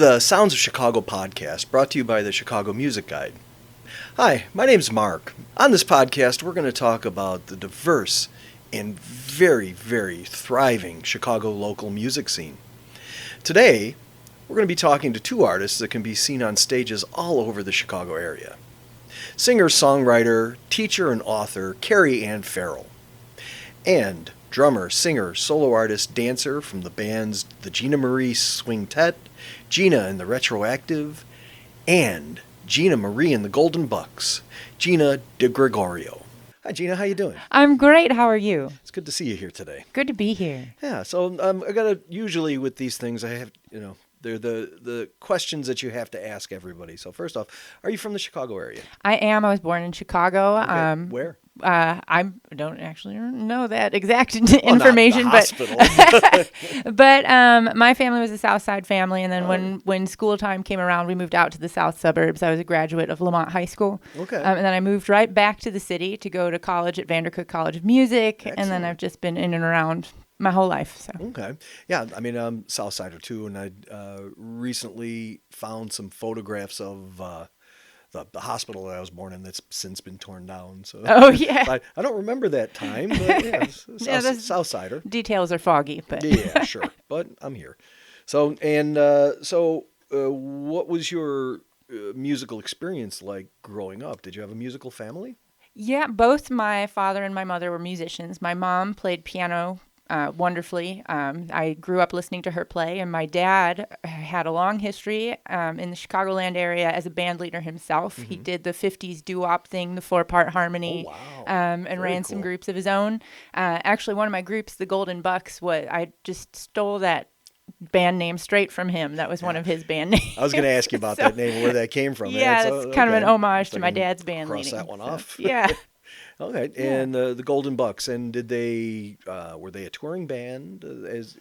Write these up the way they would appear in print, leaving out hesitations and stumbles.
the Sounds of Chicago podcast, brought to you by the Chicago Music Guide. Hi, my name's Mark. On this podcast, we're going to talk about the diverse and very, very thriving Chicago local music scene. Today, we're going to be talking to two artists that can be seen on stages all over the Chicago area. Singer, songwriter, teacher, and author Carey and Farrell. And drummer, singer, solo artist, dancer from the bands The Gina Marie Swingtet, Gina and the Retroactive, and Gina Marie and the Golden Bucks, Gina DeGregorio. Hi, Gina. How you doing? I'm great. How are you? It's good to see you here today. Good to be here. Yeah. So I gotta usually with these things I have they're the questions that you have to ask everybody. So first off, are you from the Chicago area? I am. I was born in Chicago. Okay. Where? I don't actually know that exact information, not the hospital. but my family was a South Side family, and then when school time came around, we moved out to the south suburbs. I was a graduate of Lamont High School, Okay. And then I moved right back to the city to go to college at Vandercook College of Music, Excellent. and then I've just been in and around my whole life. So. Okay. Yeah, I mean, I'm South Sider too, and I recently found some photographs of the hospital that I was born in that's since been torn down. So Oh yeah. I don't remember that time, but yeah, South Sider. Details are foggy, but Yeah, sure. But I'm here. So, what was your musical experience like growing up? Did you have a musical family? Yeah, both my father and my mother were musicians. My mom played piano wonderfully. I grew up listening to her play, and my dad had a long history in the Chicagoland area as a band leader himself. Mm-hmm. He did the 50s doo-wop thing, the 4-part harmony, and Very ran cool. some groups of his own. Actually, one of my groups, the Golden Bucks, I just stole that band name straight from him. That was one of his band names. I was going to ask you about that name, where that came from. Yeah, it's kind of an homage to my dad's band Cross leading. that one off. Yeah. Okay, and the Golden Bucks, and did they were they a touring band as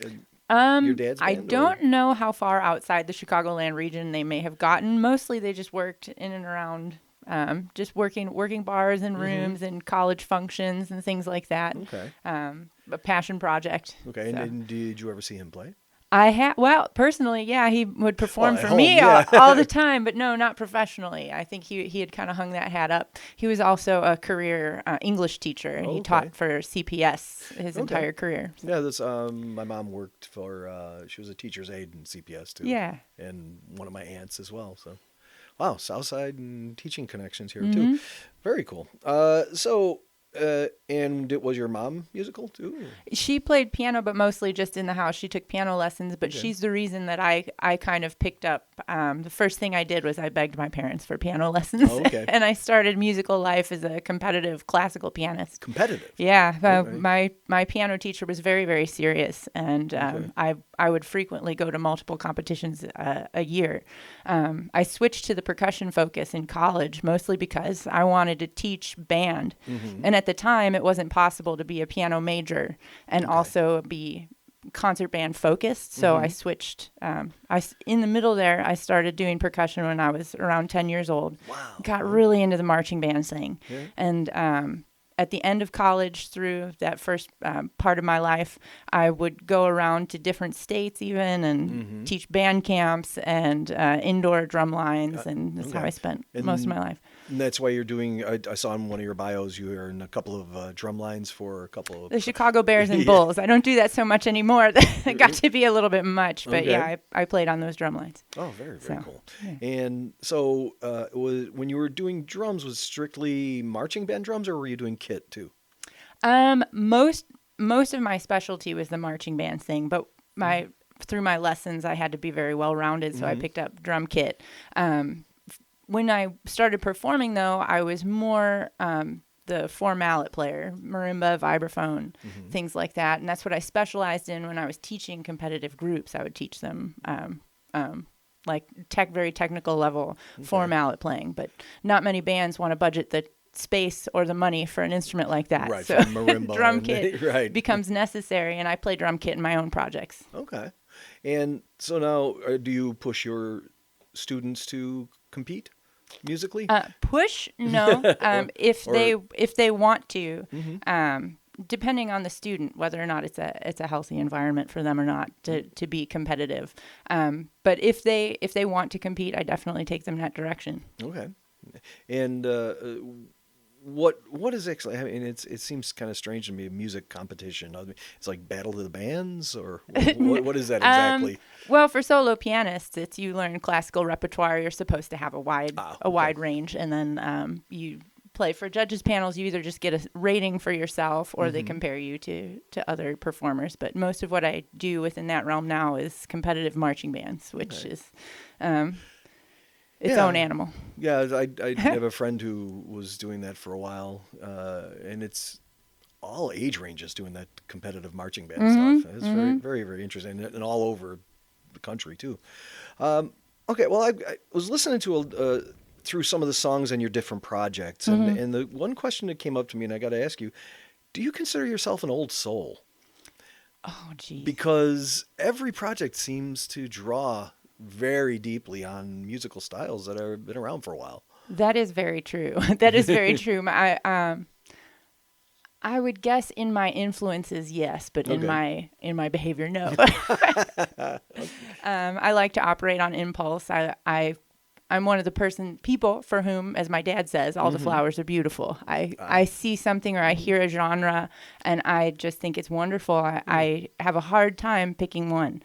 your dad's band? I don't know how far outside the Chicagoland region they may have gotten. Mostly they just worked in and around, just working bars and rooms and college functions and things like that. Okay. A passion project. Okay, So. and did you ever see him play? Well, personally, yeah, he would perform Well, at for home, me yeah. all the time, but no, not professionally. I think he had kind of hung that hat up. He was also a career English teacher, and he taught for CPS his entire career. Yeah, that's my mom worked for. She was a teacher's aide in CPS too. Yeah, and one of my aunts as well. So, wow, Southside and teaching connections here too. Very cool. And was your mom musical too? she played piano, but mostly just in the house. She took piano lessons, but she's the reason that I kind of picked up. The first thing I did was I begged my parents for piano lessons, and I started musical life as a competitive classical pianist. Competitive. Yeah, my piano teacher was very, very serious, and I would frequently go to multiple competitions a year. I switched to the percussion focus in college, mostly because I wanted to teach band, and at the time it wasn't possible to be a piano major and also be concert band focused. So I switched. In the middle there, I started doing percussion when I was around 10 years old. Wow. Got really into the marching band thing, and at the end of college, through that first part of my life, I would go around to different states even and teach band camps and indoor drum lines, and that's how I spent most of my life. And that's why you're doing. I saw in one of your bios you were in a couple of drum lines for a couple of the Chicago Bears and Bulls. I don't do that so much anymore. It got to be a little bit much, but yeah, I played on those drum lines. Oh, very cool. Yeah. And so, when you were doing drums, was it strictly marching band drums, or were you doing kit too? Most of my specialty was the marching band thing, but through my lessons, I had to be very well rounded, so I picked up drum kit. When I started performing, though, I was more the four mallet player, marimba, vibraphone, things like that. And that's what I specialized in when I was teaching competitive groups. I would teach them very technical level four mallet playing. But not many bands want to budget the space or the money for an instrument like that. Right, so marimba drum kit becomes necessary, and I play drum kit in my own projects. Okay. And so now, do you push your students to compete musically? Push, no. If they want to, depending on the student, whether or not it's a healthy environment for them or not to be competitive. But if they want to compete, I definitely take them in that direction. Okay. And what is actually? I mean, it seems kind of strange to me. A music competition. I mean, it's like Battle of the Bands, or what is that exactly? Well, for solo pianists, it's you learn classical repertoire. You're supposed to have a wide range, and then you play for judges panels. You either just get a rating for yourself, or they compare you to other performers. But most of what I do within that realm now is competitive marching bands, which is its own animal. Yeah, I have a friend who was doing that for a while, and it's all age ranges doing that competitive marching band stuff. It's very, very, very interesting, and all over the country too. Okay, well, I was listening to through some of the songs and your different projects, and the one question that came up to me, and I got to ask you, do you consider yourself an old soul? Oh, geez. Because every project seems to draw very deeply on musical styles that have been around for a while. That is very true. That is very true. I would guess in my influences, yes, but in my behavior, no. I like to operate on impulse. I'm one of the people for whom, as my dad says, all the flowers are beautiful. I see something or I hear a genre and I just think it's wonderful. I have a hard time picking one,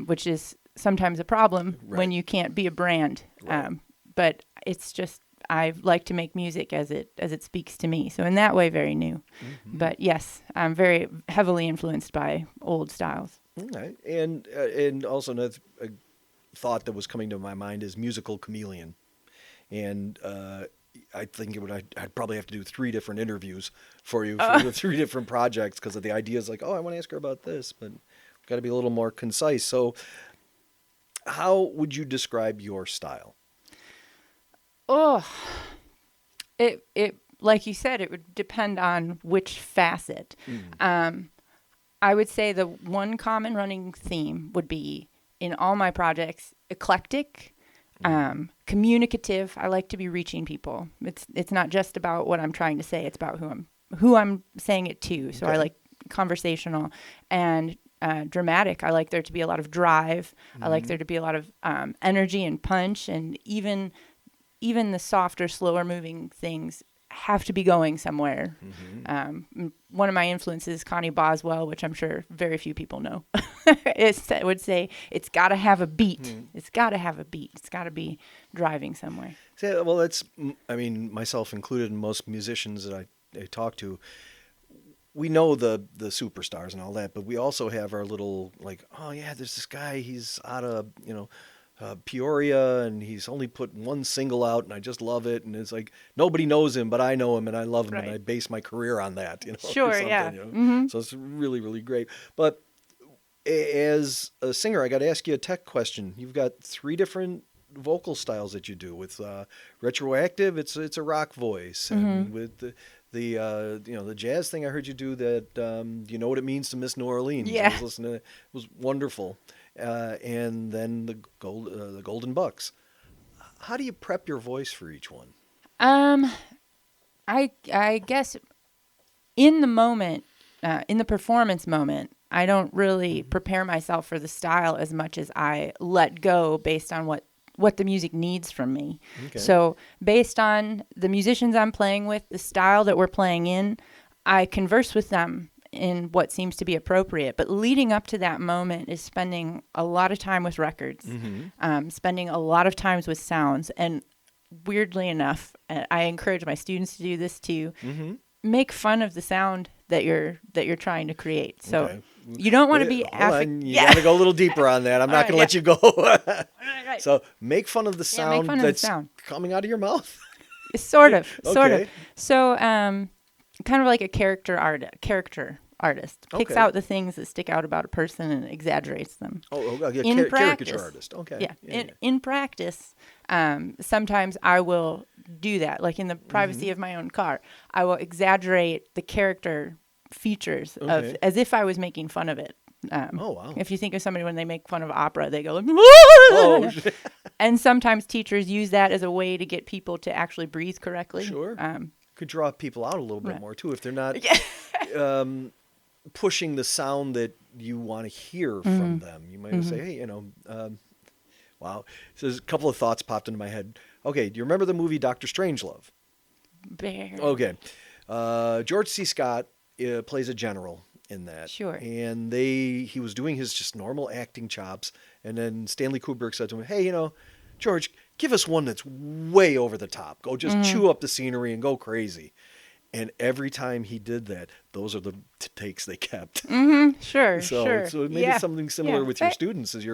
which is sometimes a problem when you can't be a brand. But it's just, I like to make music as it speaks to me. So in that way, very new. But yes, I'm very heavily influenced by old styles. Okay. And also another thought that was coming to my mind is musical chameleon. And I think I'd probably have to do 3 different interviews for you for the 3 different projects, because of the ideas like, I want to ask her about this, but we've got to be a little more concise. So how would you describe your style? It like you said, it would depend on which facet. I would say the one common running theme would be in all my projects: eclectic, communicative. I like to be reaching people. It's not just about what I'm trying to say; it's about who I'm saying it to. So I like conversational and dramatic. I like there to be a lot of drive. I like there to be a lot of energy and punch, and even the softer, slower moving things have to be going somewhere. One of my influences, Connie Boswell, which I'm sure very few people know, would say it's got to have a beat. It's got to have a beat. It's got to be driving somewhere. Yeah, well, that's, I mean, myself included, and most musicians that I talk to, we know the superstars and all that, but we also have our little, like, there's this guy, he's out of, Peoria, and he's only put one single out, and I just love it. And it's like, nobody knows him, but I know him, and I love him, and I base my career on that. Sure, yeah. So it's really, really great. But as a singer, I got to ask you a tech question. You've got 3 different vocal styles that you do. With retroactive, it's a rock voice, and with the jazz thing, I heard you do that. You know what it means to miss New Orleans. Yeah. I was listening to it. It was wonderful. And then the Golden Bucks. How do you prep your voice for each one? I guess in the moment, in the performance moment, I don't really prepare myself for the style as much as I let go based on what the music needs from me. Okay. So based on the musicians I'm playing with, the style that we're playing in, I converse with them in what seems to be appropriate. But leading up to that moment is spending a lot of time with records, spending a lot of times with sounds. And weirdly enough, I encourage my students to do this too, make fun of the sound that you're trying to create. So you don't want to be... You got to go a little deeper on that. I'm not going to let you go. Right. So make fun of the sound that's coming out of your mouth. Sort of. So kind of like a character artist picks out the things that stick out about a person and exaggerates them. Caricature artist. Okay. Yeah. In practice, sometimes I will do that. Like in the privacy of my own car, I will exaggerate the character features of as if I was making fun of it. Wow. If you think of somebody when they make fun of opera, they go like, and sometimes teachers use that as a way to get people to actually breathe correctly. Sure. Could draw people out a little bit more too if they're not. pushing the sound that you want to hear from them. You might say, hey, wow. So there's a couple of thoughts popped into my head. Okay, do you remember the movie Dr. Strangelove? Bear. Okay. George C. Scott plays a general in that. Sure. And he was doing his just normal acting chops, and then Stanley Kubrick said to him, hey, George, give us one that's way over the top. Go just chew up the scenery and go crazy. And every time he did that, those are the takes they kept. Sure, So maybe something similar with your students is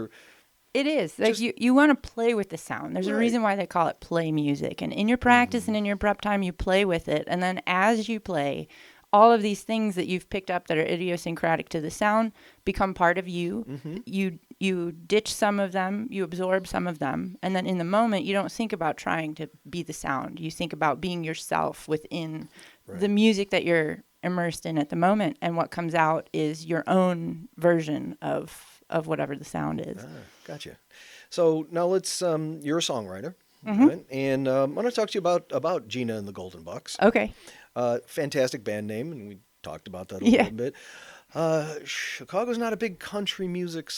It is. Like you want to play with the sound. There's a reason why they call it play music. And in your practice and in your prep time, you play with it. And then as you play, all of these things that you've picked up that are idiosyncratic to the sound become part of you. You ditch some of them, you absorb some of them. And then in the moment, you don't think about trying to be the sound. You think about being yourself within the music that you're immersed in at the moment. And what comes out is your own version of whatever the sound is. Gotcha. So now you're a songwriter, right? And I'm going to talk to you about Gina and the Golden Bucks. Okay. Fantastic band name, and we talked about that a little bit. Chicago's not a big country music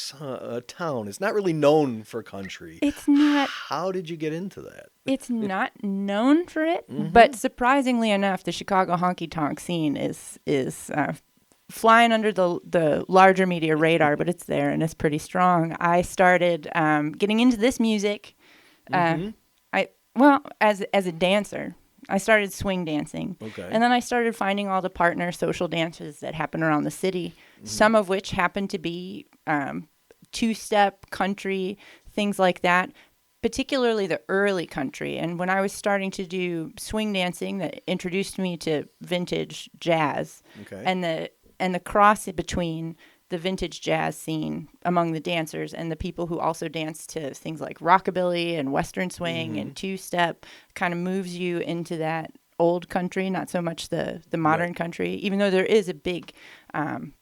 town. It's not really known for country. It's not. How did you get into that? It's not known for it, but surprisingly enough, the Chicago honky-tonk scene is flying under the larger media radar, but it's there and it's pretty strong. I started getting into this music as a dancer. I started swing dancing. Okay. And then I started finding all the partner social dances that happen around the city, some of which happen to be two-step country, things like that, particularly the early country. And when I was starting to do swing dancing, that introduced me to vintage jazz. Okay. And the cross between the vintage jazz scene among the dancers and the people who also dance to things like rockabilly and western swing and two-step kind of moves you into that old country, not so much the modern country, even though there is a big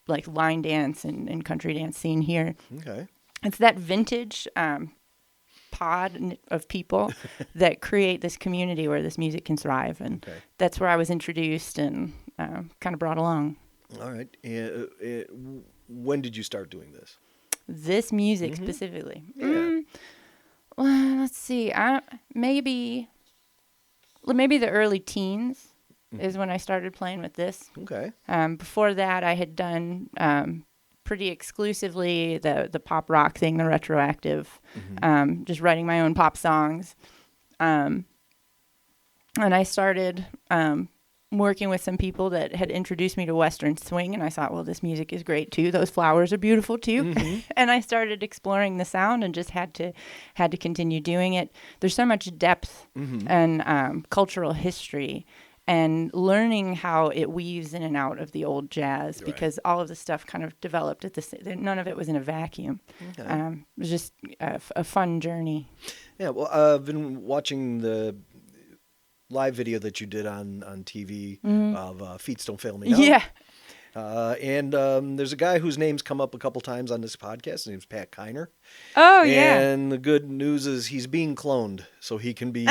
like line dance and country dance scene here. Okay. It's that vintage pod of people that create this community where this music can thrive. And that's where I was introduced and kind of brought along. All right. When did you start doing this? This music specifically? Yeah. Well, let's see. Maybe the early teens is when I started playing with this. Okay. Before that, I had done pretty exclusively the pop rock thing, the retroactive, just writing my own pop songs. And I started working with some people that had introduced me to Western swing, and I thought, well, this music is great too. Those flowers are beautiful too. And I started exploring the sound and just had to continue doing it. There's so much depth and cultural history and learning how it weaves in and out of the old jazz because all of the stuff kind of developed at the same. None of it was in a vacuum. Okay. It was just a fun journey. Yeah, well, I've been watching the live video that you did on TV of Feet Don't Fail Me Now. Yeah. And there's a guy whose name's come up a couple times on this podcast. His name's Pat Kiner. Oh, yeah. And the good news is he's being cloned, so he can be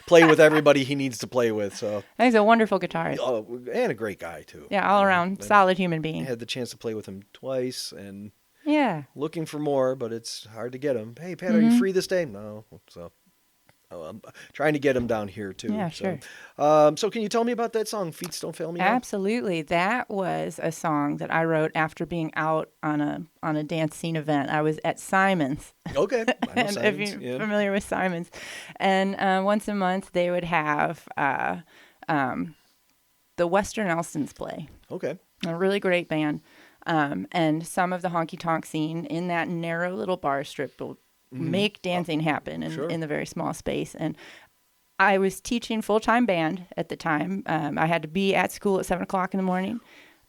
play with everybody he needs to play with. So he's a wonderful guitarist. Oh, and a great guy, too. Yeah, all around solid human being. I had the chance to play with him twice, and looking for more, but it's hard to get him. Hey, Pat, are you free this day? No. So I'm trying to get him down here, too. Yeah, sure. So can you tell me about that song, Feet Don't Fail Me Now? Absolutely. That was a song that I wrote after being out on a dance scene event. I was at Simon's. Okay. I know Simon's. If you're familiar with Simon's. And once a month, they would have the Western Elsons play. Okay. A really great band. And some of the honky-tonk scene in that narrow little bar strip will make dancing happen in the very small space. And I was teaching full-time band at the time. I had to be at school at 7 o'clock in the morning.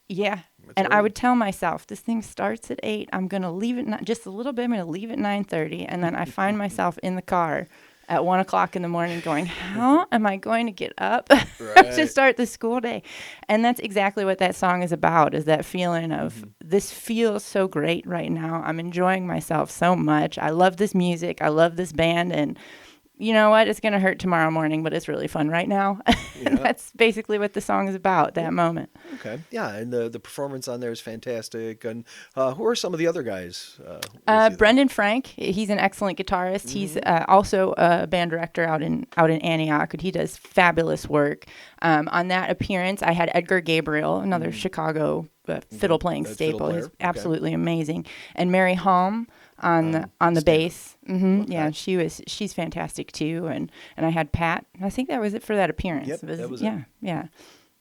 Yeah. And I would tell myself, this thing starts at 8. I'm going to leave it just a little bit. I'm going to leave at 9:30. And then I find myself in the car at 1 o'clock in the morning going, how am I going to get up to start the school day? And that's exactly what that song is about, is that feeling of this feels so great right now. I'm enjoying myself so much. I love this music. I love this band. And you know what, it's going to hurt tomorrow morning, but it's really fun right now. Yeah. And that's basically what the song is about, that moment. Okay. Yeah, and the performance on there is fantastic. And who are some of the other guys? Brendan Frank, he's an excellent guitarist. He's also a band director out in Antioch, and he does fabulous work. On that appearance, I had Edgar Gabriel, another Chicago fiddle playing staple. He's absolutely amazing, and Mary Holm on the bass. Okay. Yeah, she's fantastic too. And I had Pat. I think that was it for that appearance. Yep, that was yeah. it. Yeah.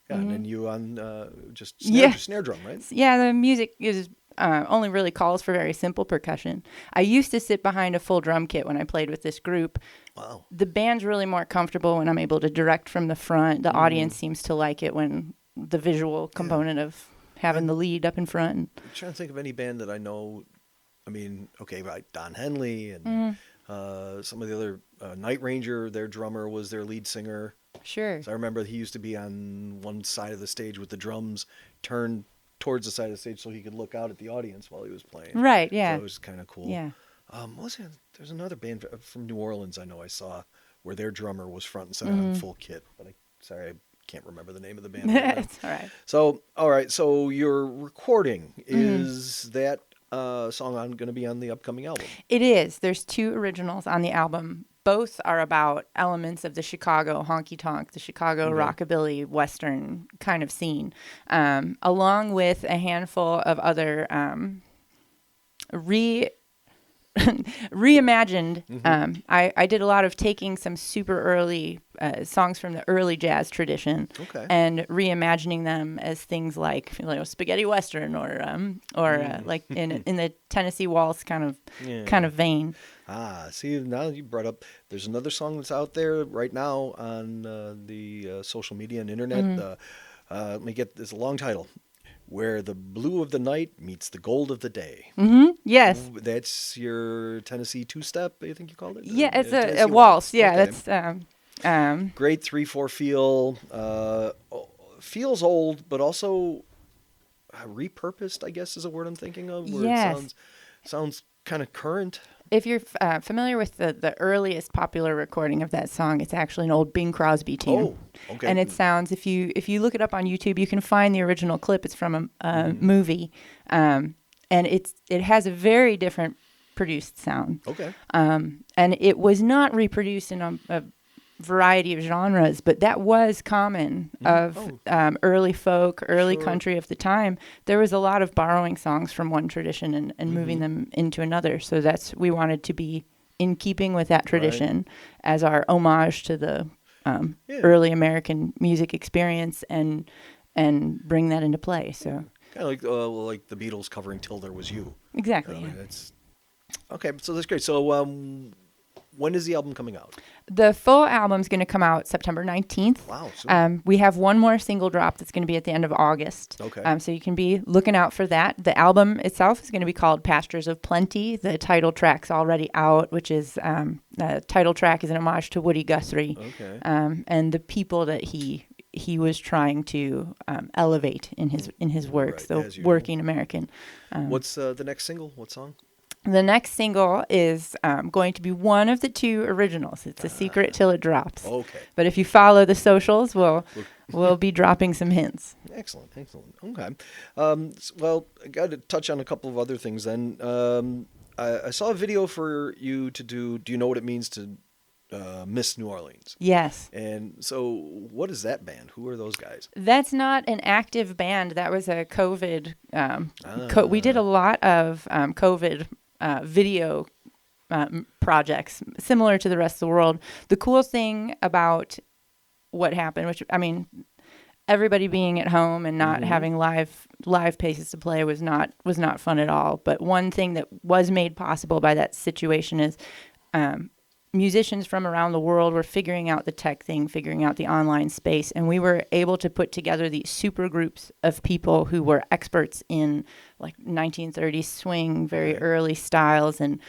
And then you on just snare drum, right? Yeah, the music is only really calls for very simple percussion. I used to sit behind a full drum kit when I played with this group. Wow. The band's really more comfortable when I'm able to direct from the front. The audience seems to like it when the visual component of having the lead up in front. I'm trying to think of any band that I know. I mean, okay, right, Don Henley and some of the other Night Ranger, their drummer was their lead singer. Sure. So I remember he used to be on one side of the stage with the drums turned towards the side of the stage so he could look out at the audience while he was playing. Right, yeah. So it was kind of cool. Yeah. There's another band from New Orleans I know I saw where their drummer was front and center on full kit, but I can't remember the name of the band. Right It's all right. So, all right, so your recording, is that song going to be on the upcoming album? It is. There's 2 originals on the album. Both are about elements of the Chicago honky-tonk, the Chicago rockabilly Western kind of scene, along with a handful of other reimagined. I did a lot of taking some super early songs from the early jazz tradition and reimagining them as things like spaghetti western or like in the Tennessee Waltz kind of vein. See, now you brought up, there's another song that's out there right now on the social media and internet. Let me get this long title. Where the blue of the night meets the gold of the day. Yes. That's your Tennessee two-step, I think you called it? Yeah, it's a waltz. Yeah, okay. That's... Great 3/4 feel. Feels old, but also repurposed, I guess is a word I'm thinking of. Where it sounds kind of current. If you're familiar with the earliest popular recording of that song, it's actually an old Bing Crosby tune. Oh, okay. And it sounds, if you look it up on YouTube, you can find the original clip. It's from a movie, and it has a very different produced sound. Okay. And it was not reproduced in a variety of genres, but that was common of early folk, early country of the time. There was a lot of borrowing songs from one tradition and moving them into another. So we wanted to be in keeping with that tradition as our homage to the early American music experience and bring that into play. So kind of like the Beatles covering "Till There Was You." Exactly. That's okay. So that's great. So when is the album coming out? The full album's going to come out September 19th. Wow. Super. We have one more single drop that's going to be at the end of August. Okay. So you can be looking out for that. The album itself is going to be called Pastures of Plenty. The title track's already out, which is the title track is an homage to Woody Guthrie. Okay. And the people that he was trying to elevate in his work. So working American. What's the next single? What song? The next single is going to be one of the 2 originals. It's a secret till it drops. Okay. But if you follow the socials, we'll be dropping some hints. Excellent. Okay. Well, I got to touch on a couple of other things then. I saw a video for you to do. Do you know what it means to Miss New Orleans? Yes. And so what is that band? Who are those guys? That's not an active band. That was a COVID. We did a lot of COVID video projects similar to the rest of the world. The cool thing about what happened, which I mean, everybody being at home and not having live places to play was not fun at all. But one thing that was made possible by that situation is musicians from around the world were figuring out the tech thing, figuring out the online space, and we were able to put together these super groups of people who were experts in like 1930s swing, very early styles, and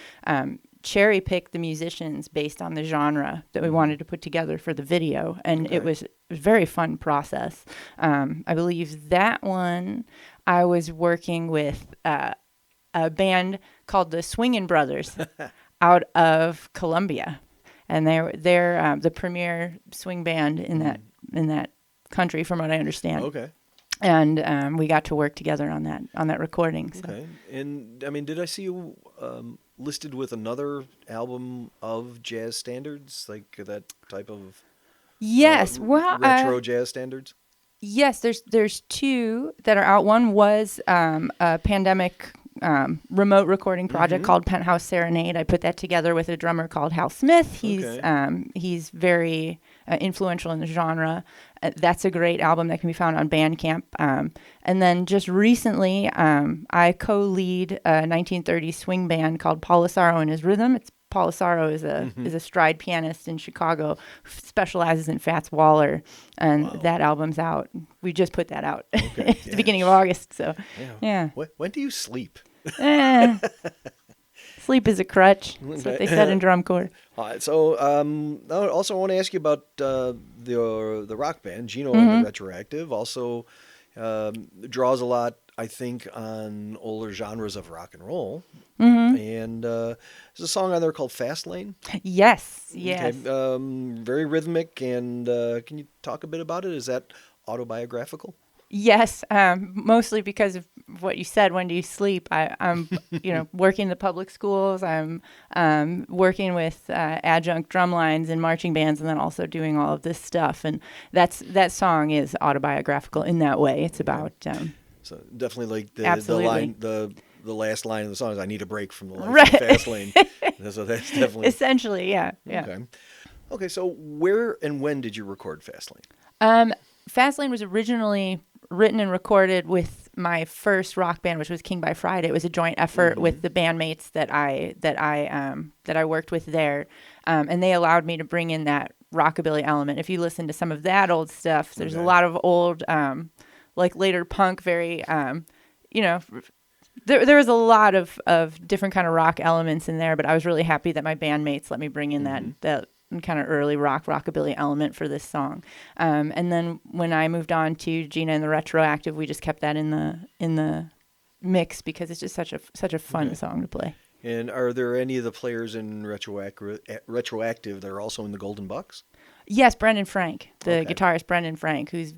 cherry pick the musicians based on the genre that we wanted to put together for the video. And it was a very fun process. I believe that one I was working with a band called the Swingin' Brothers out of Columbia. and they're the premier swing band in that country, from what I understand. Okay. And we got to work together on that recording. So. Okay. And I mean, did I see you listed with another album of jazz standards, like that type of Yes, retro jazz standards? Yes, there's two that are out. One was a pandemic remote recording project called Penthouse Serenade. I put that together with a drummer called Hal Smith. He's very influential in the genre. That's a great album that can be found on Bandcamp. And then just recently, I co-lead a 1930s swing band called Polisaro and His Rhythm. Polisaro is a stride pianist in Chicago who specializes in Fats Waller, and that album's out. We just put that out at the beginning of August. So, yeah. When do you sleep? Sleep is a crutch. That's what they said in drum corps. All right. So, I also want to ask you about the rock band, Gino and the Retroactive. Also, draws a lot, I think, on older genres of rock and roll. And there's a song on there called Fast Lane. Yes. Okay. Very rhythmic. And can you talk a bit about it? Is that autobiographical? Yes, mostly because of what you said. When do you sleep? I'm working the public schools. I'm working with adjunct drum lines and marching bands, and then also doing all of this stuff. And that song is autobiographical in that way. It's about so definitely like the last line of the song is, "I need a break from the life of Fast Lane." So that's definitely essentially, yeah. Okay. So where and when did you record Fast Lane? Fast Lane was originally written and recorded with my first rock band, which was King by Friday. It was a joint effort with the bandmates that I worked with there, and they allowed me to bring in that rockabilly element. If you listen to some of that old stuff, there's a lot of old, like later punk, very, there was a lot of different kind of rock elements in there. But I was really happy that my bandmates let me bring in that kind of early rockabilly element for this song. And then when I moved on to Gina and the Retroactive, we just kept that in the mix because it's just such a fun song to play. And are there any of the players in Retroactive that are also in the Golden Bucks? Yes, Brendan Frank, the guitarist Brendan Frank, who's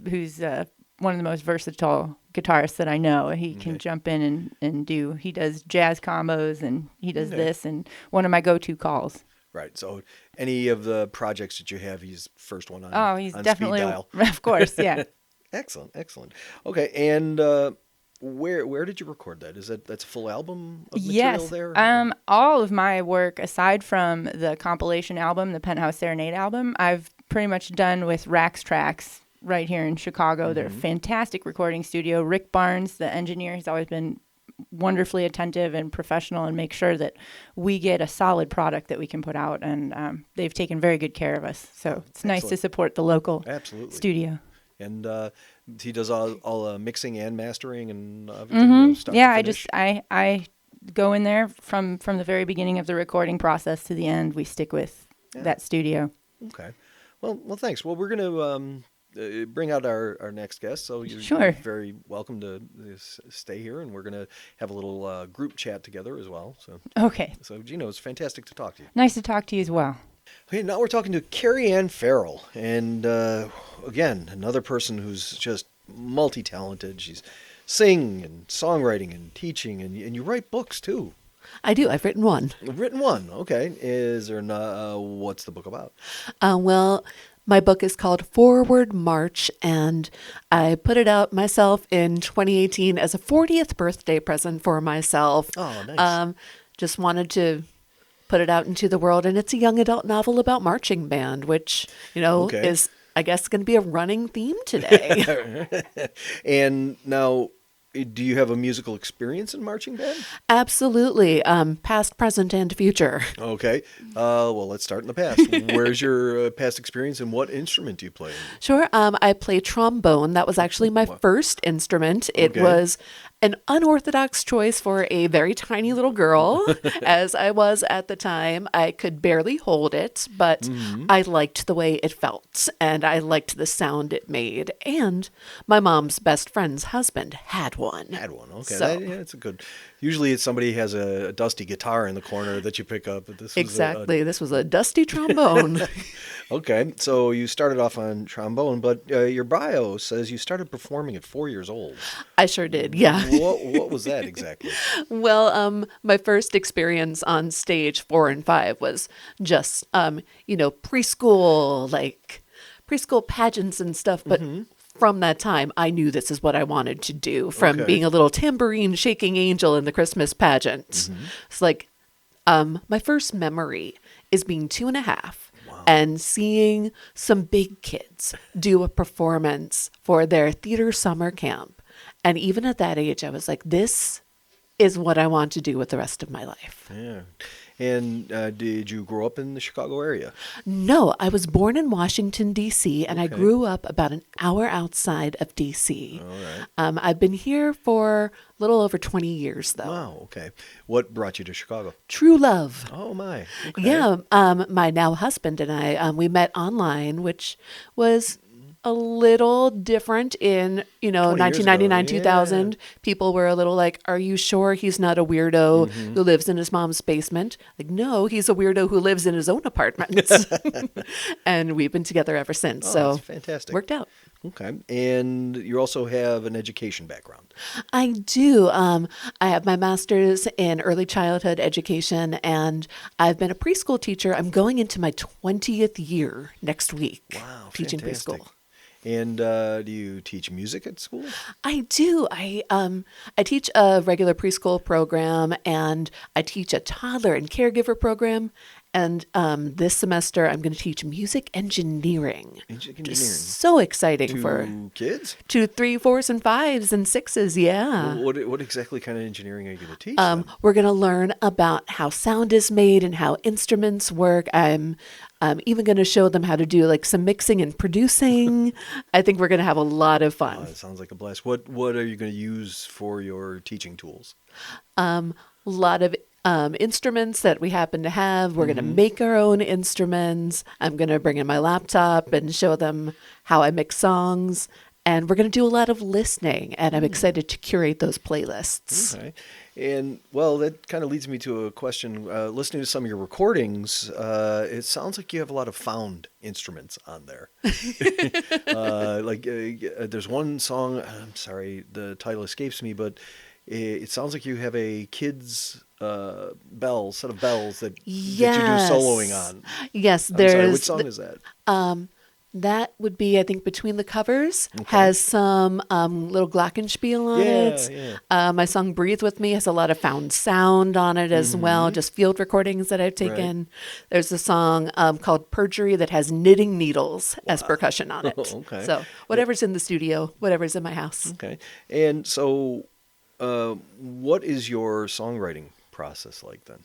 one of the most versatile guitarists that I know. He can jump in and he does jazz combos, and he does this, and one of my go-to calls. Right. So any of the projects that you have, he's first one on. Oh, he's on definitely, speed dial. Of course, yeah. Excellent. Okay, and where did you record that? That's a full album of material there? Yes. All of my work, aside from the compilation album, the Penthouse Serenade album, I've pretty much done with Rax Tracks right here in Chicago. They're a fantastic recording studio. Rick Barnes, the engineer, he's always been wonderfully attentive and professional and make sure that we get a solid product that we can put out, and they've taken very good care of us. So it's nice to support the local studio. And he does all mixing and mastering and everything. Stuff. Yeah, I go in there from the very beginning of the recording process to the end. We stick with that studio. Okay. Well, thanks. Well, we're going to bring out our next guest, so you're very welcome to stay here, and we're going to have a little group chat together as well. So okay. So Gino, it's fantastic to talk to you. Nice to talk to you as well. Okay, now we're talking to Carey Farrell, and again, another person who's just multi-talented. She's singing and songwriting and teaching, and you write books too. I do. I've written one. Okay. Is there what's the book about? Well, my book is called Forward March, and I put it out myself in 2018 as a 40th birthday present for myself. Oh, nice. Just wanted to put it out into the world, and it's a young adult novel about marching band, which, is, I guess, going to be a running theme today. And now, do you have a musical experience in marching band? Absolutely. Past, present, and future. Okay. Well, let's start in the past. Where's your past experience, and what instrument do you play? Sure. I play trombone. That was actually my first instrument. It was an unorthodox choice for a very tiny little girl, as I was at the time. I could barely hold it, but I liked the way it felt, and I liked the sound it made. And my mom's best friend's husband had one. Okay. So, it's a good Usually it's somebody has a dusty guitar in the corner that you pick up. But this Exactly. This was a dusty trombone. Okay, so you started off on trombone, but your bio says you started performing at 4 years old. I sure did, yeah. What was that exactly? Well, my first experience on stage 4 and 5 was just, preschool pageants and stuff. But from that time, I knew this is what I wanted to do. From being a little tambourine shaking angel in the Christmas pageant. It's like my first memory is being 2.5. And seeing some big kids do a performance for their theater summer camp. And even at that age, I was like, this is what I want to do with the rest of my life. Yeah. And did you grow up in the Chicago area? No, I was born in Washington, D.C., and I grew up about an hour outside of D.C. All right. I've been here for a little over 20 years, though. Wow, okay. What brought you to Chicago? True love. Oh, my. Okay. Yeah, my now husband and I, we met online, which was a little different in, 1999, 2000. People were a little like, are you sure he's not a weirdo who lives in his mom's basement? Like, no, he's a weirdo who lives in his own apartment. And we've been together ever since. So that's fantastic. Worked out. Okay. And you also have an education background. I do. I have my master's in early childhood education, and I've been a preschool teacher. I'm going into my 20th year next week. Wow, teaching fantastic. preschool. And do you teach music at school? I do. I teach a regular preschool program, and I teach a toddler and caregiver program. And this semester, I'm going to teach music engineering. Music engineering. So exciting for kids? 2, 3, 4s, and 5s and 6s. Yeah. What exactly kind of engineering are you going to teach them? We're going to learn about how sound is made and how instruments work. I'm even going to show them how to do like some mixing and producing. I think we're going to have a lot of fun. Oh, that sounds like a blast. What are you going to use for your teaching tools? A lot of instruments that we happen to have. We're going to make our own instruments. I'm going to bring in my laptop and show them how I mix songs. And we're going to do a lot of listening. And I'm excited to curate those playlists. Okay. And, well, that kind of leads me to a question. Listening to some of your recordings, it sounds like you have a lot of found instruments on there. There's one song, I'm sorry, the title escapes me, but it sounds like you have a kid's set of bells that you do soloing on. Yes, which song is that? That would be, I think, Between the Covers, has some little glockenspiel on it. Yeah. My song Breathe With Me has a lot of found sound on it as well, just field recordings that I've taken. Right. There's a song called Perjury that has knitting needles as percussion on it. Okay. So whatever's in the studio, whatever's in my house. Okay. And so what is your songwriting process like then?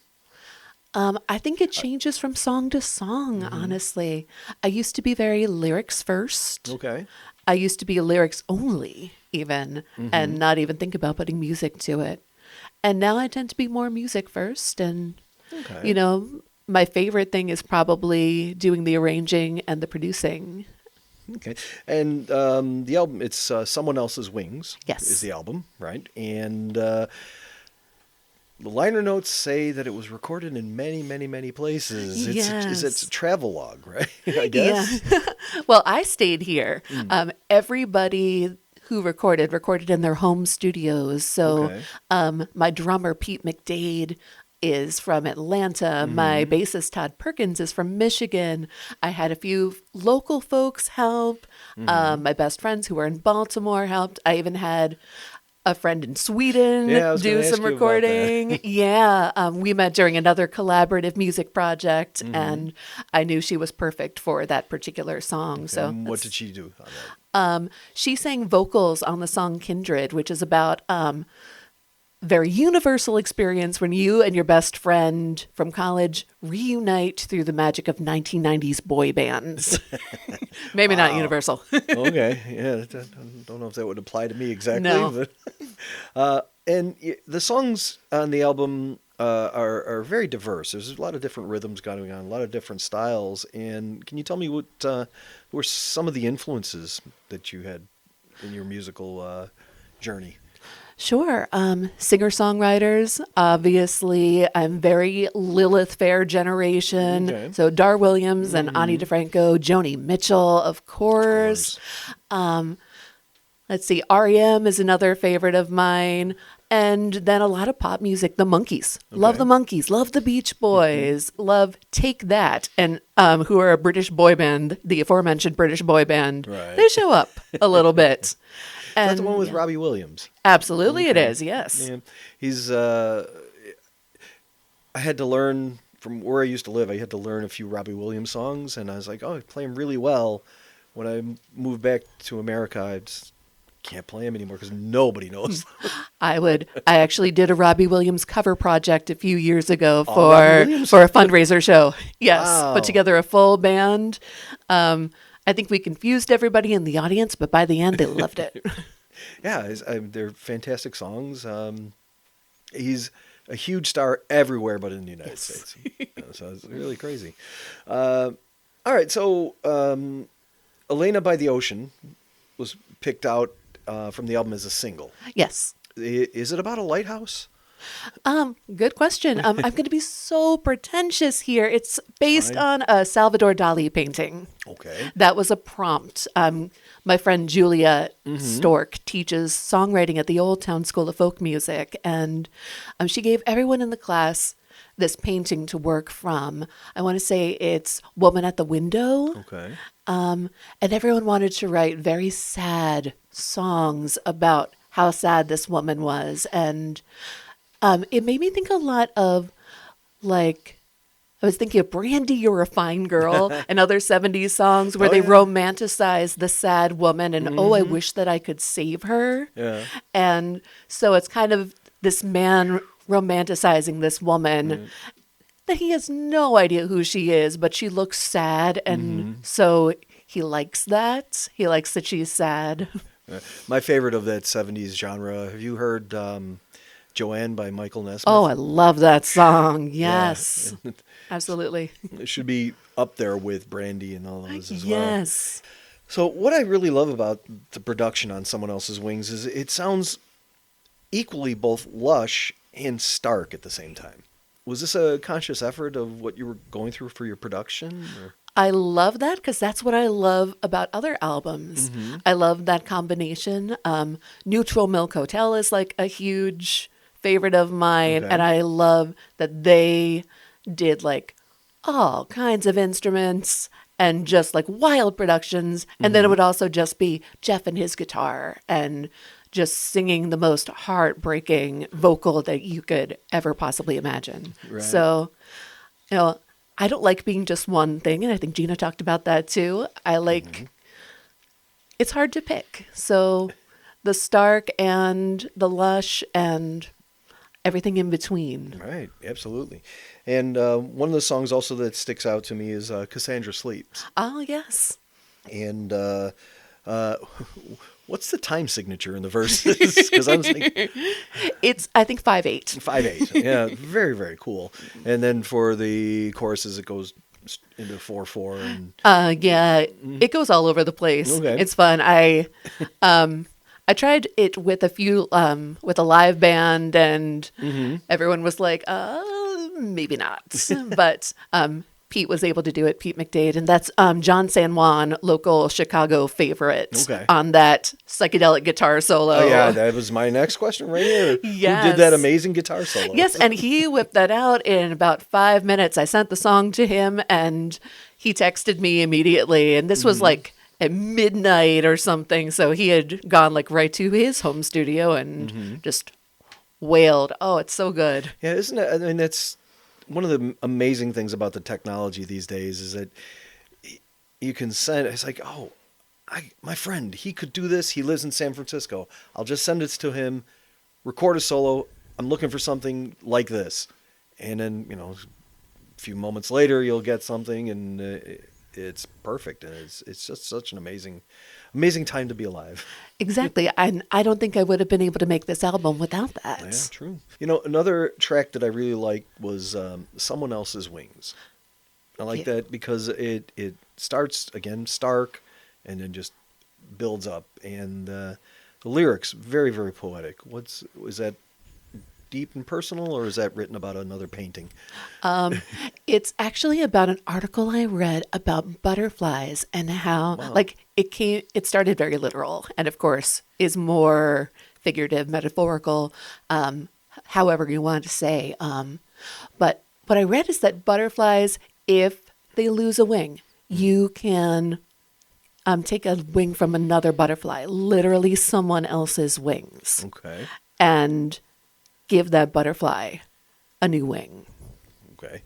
I think it changes from song to song, honestly. I used to be very lyrics first. Okay. I used to be lyrics only, even, and not even think about putting music to it. And now I tend to be more music first. And, my favorite thing is probably doing the arranging and the producing. Okay. And the album, it's Someone Else's Wings. Yes. Is the album, right? And the liner notes say that it was recorded in many, many, many places. It's a travelogue, right? I guess. Yeah. Well, I stayed here. Everybody who recorded in their home studios. So my drummer, Pete McDade, is from Atlanta. My bassist, Todd Perkins, is from Michigan. I had a few local folks help. My best friends who were in Baltimore helped. I even had a friend in Sweden do some recording. We met during another collaborative music project, and I knew she was perfect for that particular song. Okay. So, what did she do on that? She sang vocals on the song Kindred, which is about very universal experience when you and your best friend from college reunite through the magic of 1990s boy bands. Maybe not universal. Okay. Yeah. I don't know if that would apply to me exactly. No. But, and the songs on the album are very diverse. There's a lot of different rhythms going on, a lot of different styles. And can you tell me what were some of the influences that you had in your musical journey? Sure. Singer-songwriters, obviously, I'm very Lilith Fair generation. Okay. So Dar Williams and Ani DeFranco, Joni Mitchell, of course. Let's see, REM is another favorite of mine. And then a lot of pop music, the Monkees. Love the Monkees, love the Beach Boys, love Take That, and who are a British boy band, the aforementioned British boy band. Right. They show up a little bit. And That's the one with Robbie Williams. Absolutely it is, yes. Yeah. He's, I had to learn, from where I used to live, I had to learn a few Robbie Williams songs, and I was like, oh, I play him really well. When I moved back to America, I just can't play him anymore because nobody knows. I actually did a Robbie Williams cover project a few years ago Robbie for Williams? a fundraiser show. Yes, Wow. put together a full band. I think we confused everybody in the audience, but by the end, they loved it. Yeah, they're fantastic songs. He's a huge star everywhere but in the United States. So it's really crazy. All right, so Elena by the Ocean was picked out from the album as a single. Yes. Is it about a lighthouse? Good question. I'm going to be so pretentious here. It's based Fine. on a Salvador Dali painting. Okay. That was a prompt. My friend Julia Stork teaches songwriting at the Old Town School of Folk Music, and she gave everyone in the class this painting to work from. I want to say it's Woman at the Window. Okay. And everyone wanted to write very sad songs about how sad this woman was. And it made me think a lot of, like, I was thinking of Brandy, You're a Fine Girl, and other 70s songs where they romanticize the sad woman and, oh, I wish that I could save her. Yeah. And so it's kind of this man romanticizing this woman that he has no idea who she is, but she looks sad. And so he likes that. He likes that she's sad. My favorite of that 70s genre, have you heard Joanne by Michael Nesmith? Oh, I love that song. Yes. Yeah. Absolutely. It should be up there with Brandy and all those as well. Yes. So what I really love about the production on Someone Else's Wings is it sounds equally both lush and stark at the same time. Was this a conscious effort of what you were going through for your production? Or? I love that because that's what I love about other albums. I love that combination. Neutral Milk Hotel is like a huge favorite of mine, and I love that they did like all kinds of instruments and just like wild productions. And then it would also just be Jeff and his guitar and just singing the most heartbreaking vocal that you could ever possibly imagine. Right. So, you know, I don't like being just one thing. And I think Gina talked about that too. I like, it's hard to pick. So the stark and the lush and everything in between. Right, absolutely. And one of the songs also that sticks out to me is Cassandra Sleeps. Oh, yes. And what's the time signature in the verses? Because I was like, It's, I think, 5/8. 5/8. Yeah, very, very cool. And then for the choruses, it goes into 4/4. And Yeah, it goes all over the place. Okay. It's fun. I tried it with a few, with a live band, and everyone was like, maybe not. But Pete was able to do it, Pete McDade, and that's John San Juan, local Chicago favorite, on that psychedelic guitar solo. oh, yeah, that was my next question right here. Yes. Who did that amazing guitar solo? Yes, and he whipped that out in about 5 minutes. I sent the song to him, and he texted me immediately, and this was like at midnight or something, so he had gone like right to his home studio and just wailed. Oh, it's so good. Yeah, isn't it? I mean, that's one of the amazing things about the technology these days is that you can send, it's like, oh, my friend, he could do this. He lives in San Francisco. I'll just send it to him, record a solo. I'm looking for something like this. And then, you know, a few moments later, you'll get something and it's perfect. And it's just such an amazing time to be alive. Exactly. And I don't think I would have been able to make this album without that. Yeah, true. You know, another track that I really liked was Someone Else's Wings. I like that because it starts, again, stark, and then just builds up. And The lyrics, very, very poetic. Is that deep and personal, or is that written about another painting? It's actually about an article I read about butterflies and how, Wow. like, it started very literal and, of course, is more figurative, metaphorical, however you want to say. But what I read is that butterflies, if they lose a wing, you can take a wing from another butterfly, literally someone else's wings, Okay. and give that butterfly a new wing. Okay.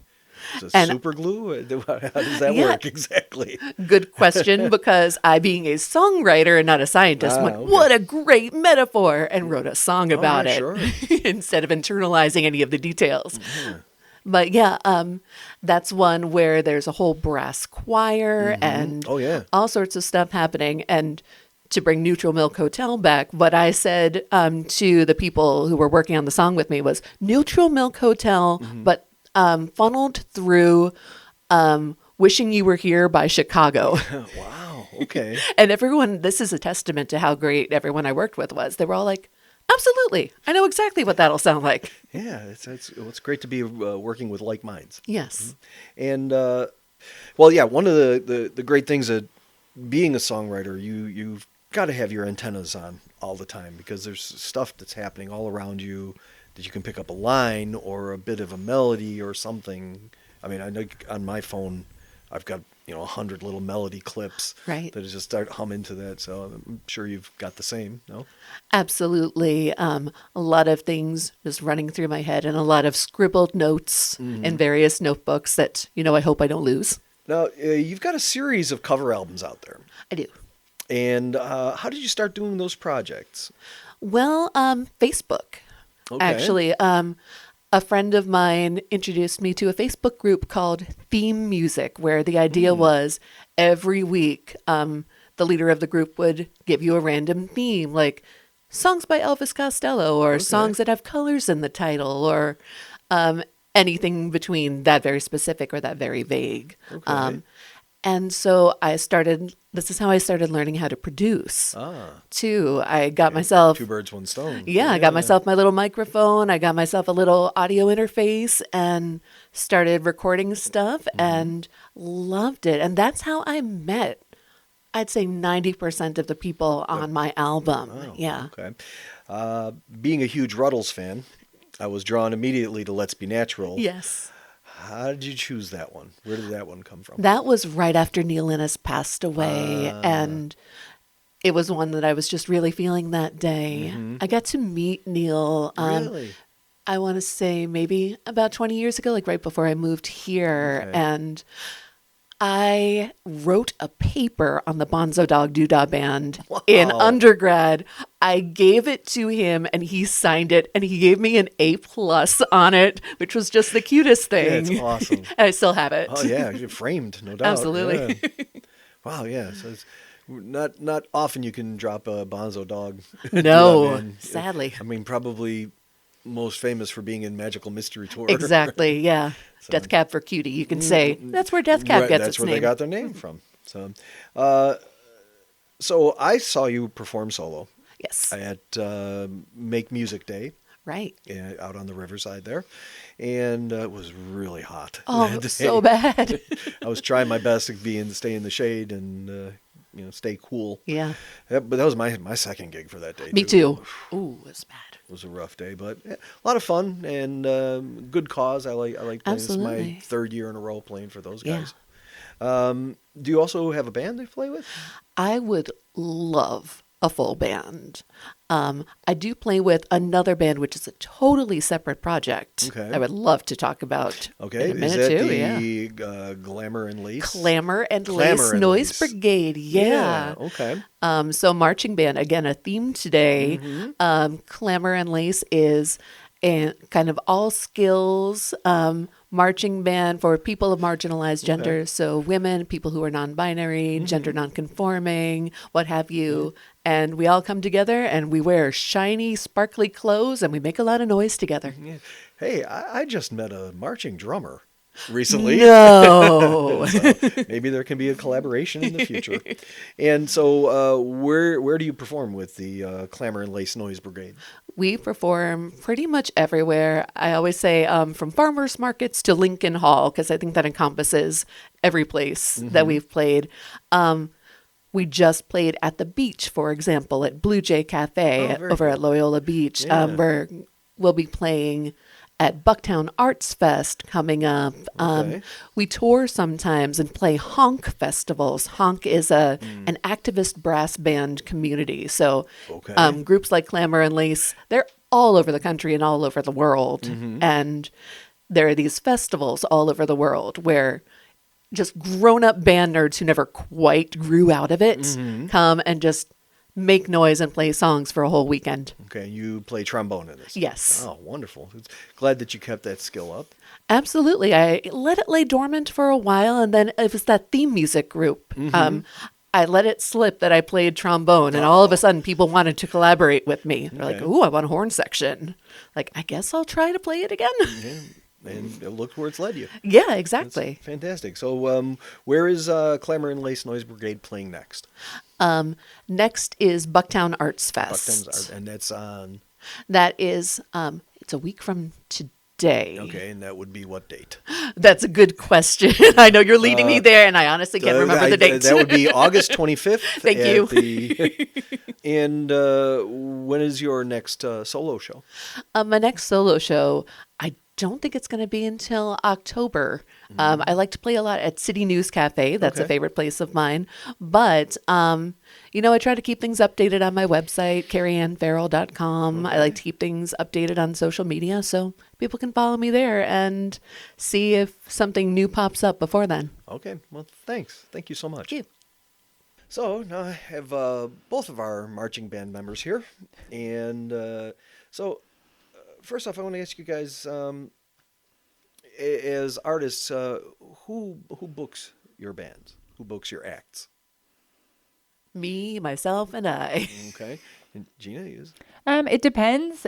Is it And- super glue? How does that Yeah. work exactly? Good question, because I, being a songwriter and not a scientist, went, Okay. what a great metaphor, and wrote a song about yeah, it sure. instead of internalizing any of the details. Yeah. But yeah, that's one where there's a whole brass choir and Oh, yeah. all sorts of stuff happening. And to bring Neutral Milk Hotel back, what I said to the people who were working on the song with me was Neutral Milk Hotel, but funneled through Wishing You Were Here by Chicago. Wow. Okay. And everyone, this is a testament to how great everyone I worked with was. They were all like, absolutely. I know exactly what that'll sound like. Yeah. It's great to be working with like minds. Yes. And well, yeah. One of the great things of being a songwriter, you've got to have your antennas on all the time, because there's stuff that's happening all around you that you can pick up a line or a bit of a melody or something. I mean, I know on my phone, I've got 100 little melody clips Right. that just start humming to that. So I'm sure you've got the same. No. Absolutely. A lot of things just running through my head, and a lot of scribbled notes in various notebooks that, I hope I don't lose. Now, you've got a series of cover albums out there. I do. And how did you start doing those projects? Well, Facebook. Okay. Actually, a friend of mine introduced me to a Facebook group called Theme Music, where the idea was every week the leader of the group would give you a random theme, like songs by Elvis Costello, or songs that have colors in the title, or anything between that very specific or that very vague. Okay. And so this is how I started learning how to produce too. I got myself, Two birds, one stone. yeah, I got myself my little microphone. I got myself a little audio interface and started recording stuff and loved it. And that's how I met, I'd say 90% of the people on my album. Oh, Yeah. Okay. Being a huge Ruddles fan, I was drawn immediately to Let's Be Natural. Yes. How did you choose that one? Where did that one come from? That was right after Neil Innes passed away, and it was one that I was just really feeling that day. I got to meet Neil, Really? I want to say maybe about 20 years ago, like right before I moved here, Okay. and I wrote a paper on the Bonzo Dog Doodah Band in Wow. undergrad. I gave it to him and he signed it, and he gave me an A+ on it, which was just the cutest Yeah, thing. it's awesome. And I still have it. Oh yeah, you're framed, no doubt. Absolutely. Yeah. Wow. Yeah. So it's not often you can drop a Bonzo Dog. No, Man. sadly. I mean, probably most famous for being in Magical Mystery Tour. Exactly, yeah. Death Cab for Cutie. You can say that's where Death Cab Right, gets that's its where name. they got their name from. So I saw you perform solo Yes, at Make Music Day right. out on the riverside there, and it was really hot. Oh, that day. so bad. I was trying my best to stay in the shade and stay cool. Yeah, But that was my second gig for that day. me too. Ooh, it's bad. It was a rough day, but a lot of fun and good cause. I like playing. This is my Absolutely. third year in a row playing for those Yeah. guys. Do you also have a band they play with? I would love a full band. I do play with another band, which is a totally separate project. Okay. I would love to talk about Okay, in a is minute that too. Yeah. the Glamour and Lace? Clamor and Clamor Lace and Noise Lace. Brigade. Yeah. Okay. So marching band, again, a theme today. Clamor and Lace is a kind of all skills marching band for people of marginalized genders. So women, people who are non-binary, gender non-conforming, what have you. And we all come together and we wear shiny, sparkly clothes and we make a lot of noise together. Yeah. Hey, I just met a marching drummer. recently. No. So maybe there can be a collaboration in the future. And so where do you perform with the Clamor and Lace Noise Brigade? We perform pretty much everywhere. I always say from farmers markets to Lincoln Hall, because I think that encompasses every place that we've played. We just played at the beach, for example, at Blue Jay Cafe over at Loyola Beach. Yeah. We'll be playing at Bucktown Arts Fest coming up. Okay. We tour sometimes and play honk festivals. Honk is an activist brass band community. So groups like Clamor and Lace, they're all over the country and all over the world. And there are these festivals all over the world where just grown-up band nerds who never quite grew out of it come and just make noise and play songs for a whole weekend. Okay, you play trombone in this? Yes. Oh, wonderful. Glad that you kept that skill up. Absolutely. I let it lay dormant for a while, and then it was that theme music group. I let it slip that I played trombone, and all of a sudden people wanted to collaborate with me. They're like, ooh, I want a horn section. Like, I guess I'll try to play it again. Yeah. And look where it's led you. Yeah, exactly. That's fantastic. So where is Clamor and Lace Noise Brigade playing next? Next is Bucktown Arts Fest. Bucktown's Art, and that's on... That is, it's a week from today. Okay, and that would be what date? That's a good question. I know you're leading me there, and I honestly can't remember the date. That would be August 25th. Thank you. And when is your next solo show? My next solo show, I don't think it's going to be until October. I like to play a lot at City News Cafe. That's a favorite place of mine. But, I try to keep things updated on my website, CareyAnnFarrell.com. I like to keep things updated on social media so people can follow me there and see if something new pops up before then. Okay. Well, thanks. Thank you so much. Thank you. So now I have both of our marching band members here. And first off, I want to ask you guys, as artists, who books your bands? Who books your acts? Me, myself, and I. Okay. And Gina, is? It depends.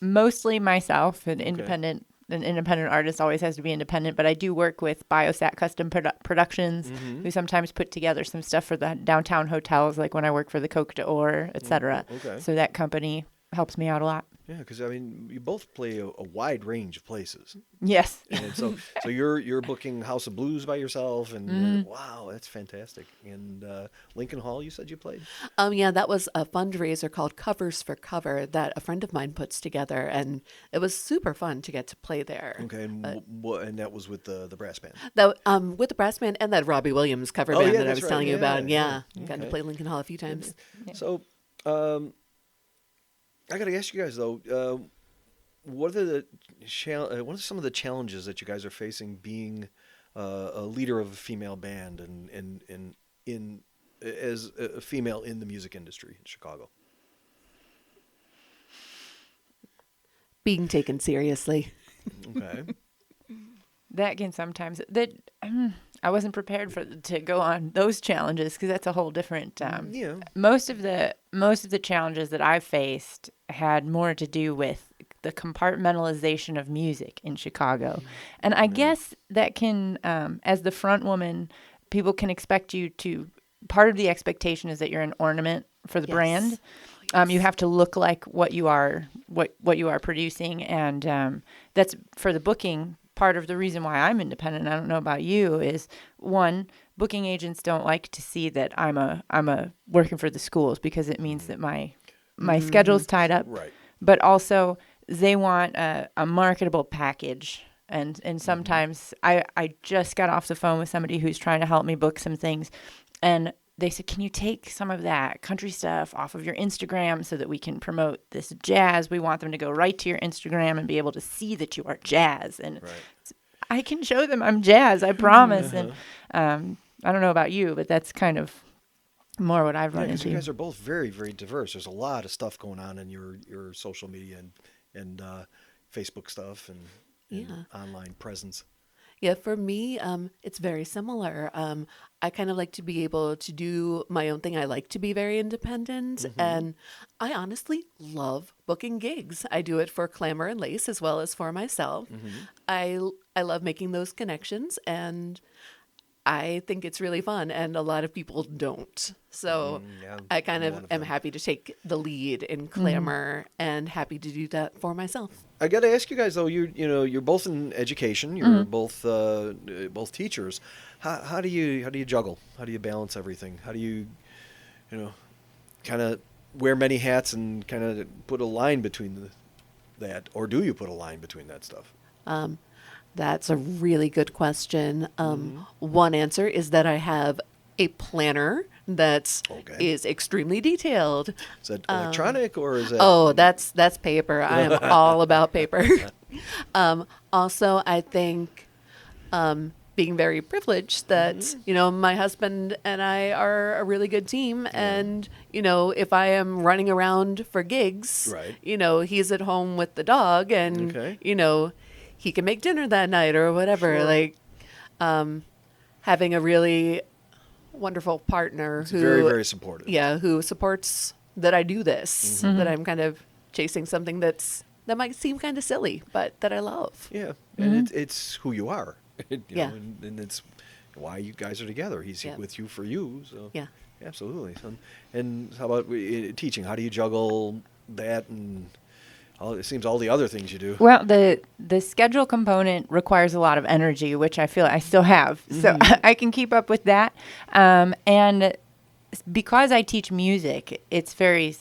Mostly myself. An independent artist always has to be independent, but I do work with Biosat Custom Productions, who sometimes put together some stuff for the downtown hotels, like when I work for the Coke d'Or, etc. Okay. So that company helps me out a lot. Yeah, because you both play a wide range of places. Yes. And so you're booking House of Blues by yourself, and wow, that's fantastic. And Lincoln Hall, you said you played? Yeah, that was a fundraiser called Covers for Cover that a friend of mine puts together, and it was super fun to get to play there. Okay, and that was with the brass band. That with the brass band and that Robbie Williams cover band that I was telling you about. Yeah, got to play Lincoln Hall a few times. Yeah. So, I got to ask you guys though, what are some of the challenges that you guys are facing being a leader of a female band and as a female in the music industry in Chicago? Being taken seriously. Okay. That can sometimes I wasn't prepared to go on those challenges because that's a whole different. Most of the challenges that I've faced had more to do with the compartmentalization of music in Chicago, and I guess that can, as the front woman, people can expect you to. Part of the expectation is that you're an ornament for the brand. You have to look like what you are producing, and that's for the booking. Part of the reason why I'm independent, I don't know about you, is one, booking agents don't like to see that I'm a working for the schools because it means that my schedule's tied up. Right. But also they want a marketable package. And sometimes I just got off the phone with somebody who's trying to help me book some things, and they said, can you take some of that country stuff off of your Instagram so that we can promote this jazz? We want them to go right to your Instagram and be able to see that you are jazz. And I can show them I'm jazz, I promise. And I don't know about you, but that's kind of more what I've run into. You guys are both very, very diverse. There's a lot of stuff going on in your social media and Facebook stuff and online presence. Yeah, for me, it's very similar. I kind of like to be able to do my own thing. I like to be very independent, and I honestly love booking gigs. I do it for Clamor and Lace as well as for myself. I I love making those connections, and I think it's really fun, and a lot of people don't. So yeah, I kind I'm of one of am them. happy to take the lead in Clamor and happy to do that for myself. I got to ask you guys though. You're both in education. You're both teachers. How do you juggle? How do you balance everything? How do you kind of wear many hats and kind of put a line between that, or do you put a line between that stuff? That's a really good question. One answer is that I have a planner that is Okay. extremely detailed. Is that electronic or is that? Oh, that's paper. I am all about paper. Also, I think being very privileged that my husband and I are a really good team, and if I am running around for gigs, Right. He's at home with the dog, and Okay. he can make dinner that night or whatever. Sure. Like having a really wonderful partner It's who very, very supportive. who supports that I do this, that I'm kind of chasing something that might seem kind of silly, but that I love. Yeah, and it's who you are. Yeah. And it's why you guys are together. He's Yeah. with you for you. So Yeah. absolutely. And how about teaching? How do you juggle that and it seems all the other things you do? Well, the schedule component requires a lot of energy, which I feel I still have, so I can keep up with that. And because I teach music, it's very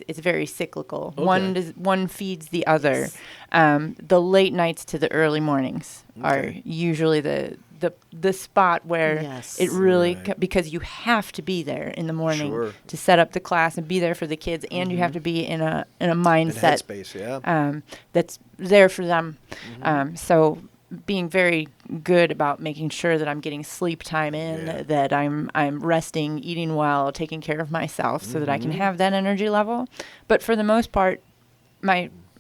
cyclical. Okay. One feeds the other. The late nights to the early mornings are Okay. usually the spot where Yes. it really Right. because you have to be there in the morning Sure. to set up the class and be there for the kids, and you have to be in a And mindset headspace, yeah. that's there for them. So being very good about making sure that I'm getting sleep time in, Yeah. that I'm resting, eating well, taking care of myself, so that I can have that energy level. But for the most part,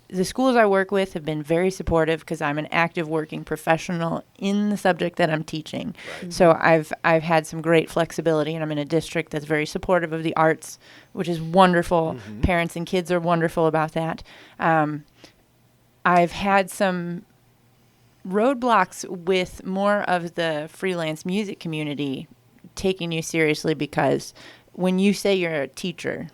the schools I work with have been very supportive because I'm an active working professional in the subject that I'm teaching. Right. So I've had some great flexibility, and I'm in a district that's very supportive of the arts, which is wonderful. Parents and kids are wonderful about that. I've had some roadblocks with more of the freelance music community taking you seriously, because when you say you're a teacher,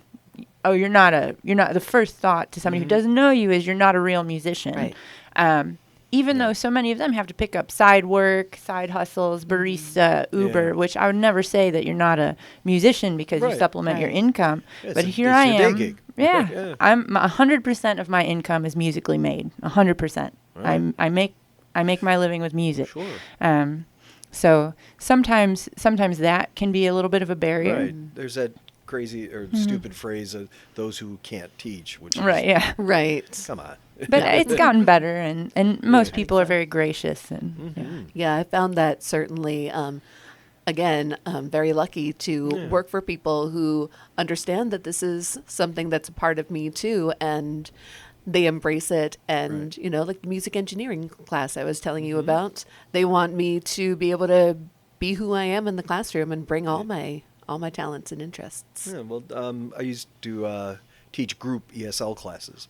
you're not the first thought to somebody who doesn't know you is you're not a real musician. Right. Even though so many of them have to pick up side work, side hustles, barista, Uber, Yeah. which I would never say that you're not a musician because you Right. supplement your Right. income. Yeah, But it's here I your day am. gig. Yeah, Yeah. I'm 100% of my income is musically made. 100%. Right. I make my living with music. Sure. So sometimes that can be a little bit of a barrier. Right. There's that crazy or stupid phrase of those who can't teach, which is, Right, yeah. Right. come on. But it's gotten better, and most Yeah. people are very gracious. And yeah. Yeah, I found that certainly, again, very lucky to Yeah. work for people who understand that this is something that's a part of me too, and they embrace it. And, Right. like the music engineering class I was telling you about, they want me to be able to be who I am in the classroom and bring all my talents and interests. Yeah, well, I used to teach group ESL classes,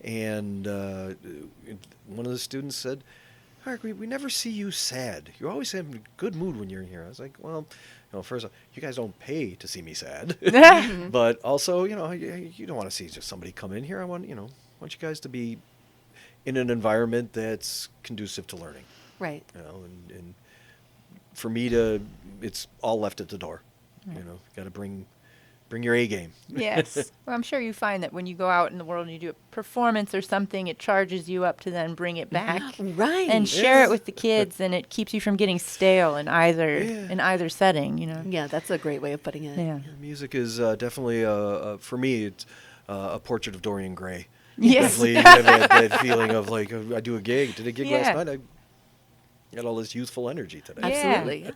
and one of the students said, "Mark, we never see you sad. You're always in a good mood when you're here." I was like, "Well, first off, you guys don't pay to see me sad, but also, you don't want to see just somebody come in here. I want you guys to be in an environment that's conducive to learning, Right. and for me it's all left at the door. Got to bring your A game." Yes. Well, I'm sure you find that when you go out in the world and you do a performance or something, it charges you up to then bring it back Right. and share Yeah. it with the kids, and it keeps you from getting stale in either setting. Yeah, that's a great way of putting it. Yeah. Music is definitely, for me, it's a portrait of Dorian Gray. Yes. Definitely have that feeling of like, I did a gig Yeah. last night. I got all this youthful energy today. Absolutely.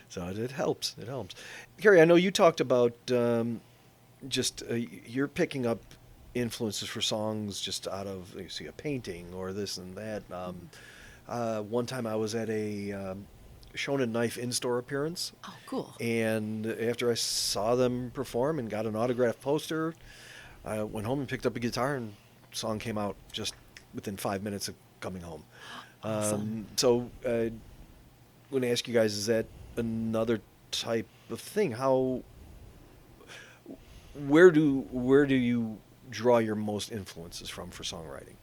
So it helps. It helps. Carey, I know you talked about you're picking up influences for songs just out of, you see a painting or this and that. One time I was at a Shonen Knife in-store appearance. Oh, cool. And after I saw them perform and got an autographed poster, I went home and picked up a guitar, and the song came out just within 5 minutes of coming home. Awesome. So I'm going to ask you guys, is that another type of thing? Where do you draw your most influences from for songwriting?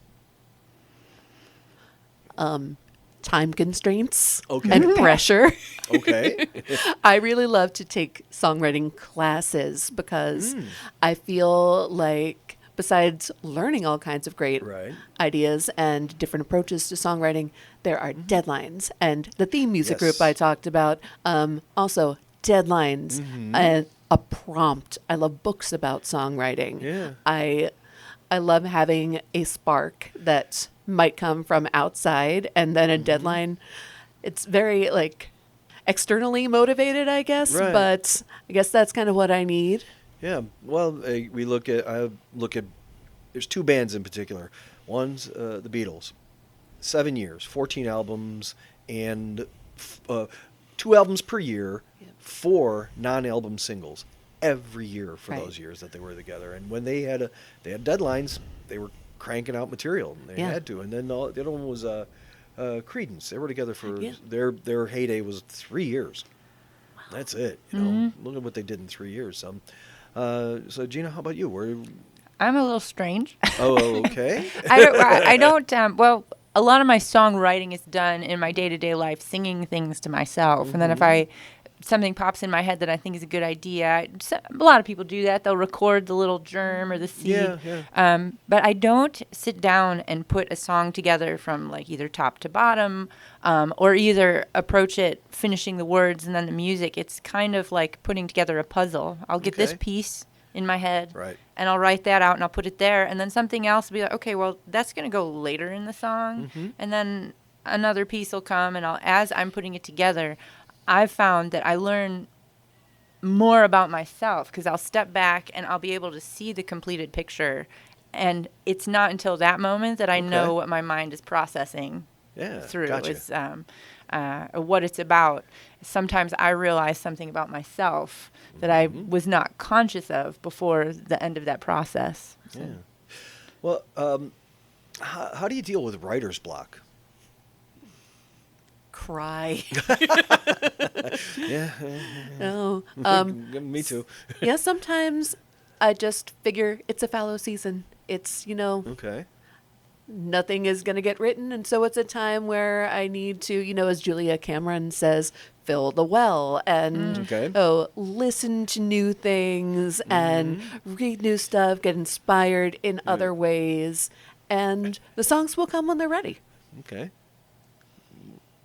Time constraints Okay. and pressure. Okay. I really love to take songwriting classes because I feel like besides learning all kinds of great Right. ideas and different approaches to songwriting, there are deadlines. And the theme music Yes. group I talked about, also deadlines and a prompt. I love books about songwriting. Yeah. I love having a spark that might come from outside and then a deadline. It's very like externally motivated, I guess, Right. but I guess that's kind of what I need. Yeah. Well, I look at there's two bands in particular. One's the Beatles. 7 years, 14 albums, and 2 albums per year, 4 non-album singles every year for Right. those years that they were together. And when they had deadlines, they were cranking out material. And they Yeah. had to. And then the other one was Creedence. They were together for Yeah. their heyday was 3 years. That's it. You know, look at what they did in 3 years. So Gina, how about you? I'm a little strange. Oh, okay. I don't. Well, a lot of my songwriting is done in my day-to-day life, singing things to myself, and then if something pops in my head that I think is a good idea, a lot of people do that. They'll record the little germ or the seed. Yeah. But I don't sit down and put a song together from like either top to bottom, or either approach it finishing the words and then the music. It's kind of like putting together a puzzle. I'll get this Okay. piece in my head, Right. and I'll write that out and I'll put it there, and then something else will be like, okay, well, that's going to go later in the song, and then another piece will come, and as I'm putting it together, I've found that I learn more about myself because I'll step back and I'll be able to see the completed picture, and it's not until that moment that I know Okay. what my mind is processing Yeah. through Gotcha. is what it's about. Sometimes I realize something about myself that I was not conscious of before the end of that process. Yeah. Well, how do you deal with writer's block? Cry. Yeah. No. Me too. Yeah, sometimes I just figure it's a fallow season. It's, Okay. nothing is going to get written. And so it's a time where I need to, as Julia Cameron says, fill the well and Okay. listen to new things and read new stuff, get inspired in other ways. And the songs will come when they're ready. Okay.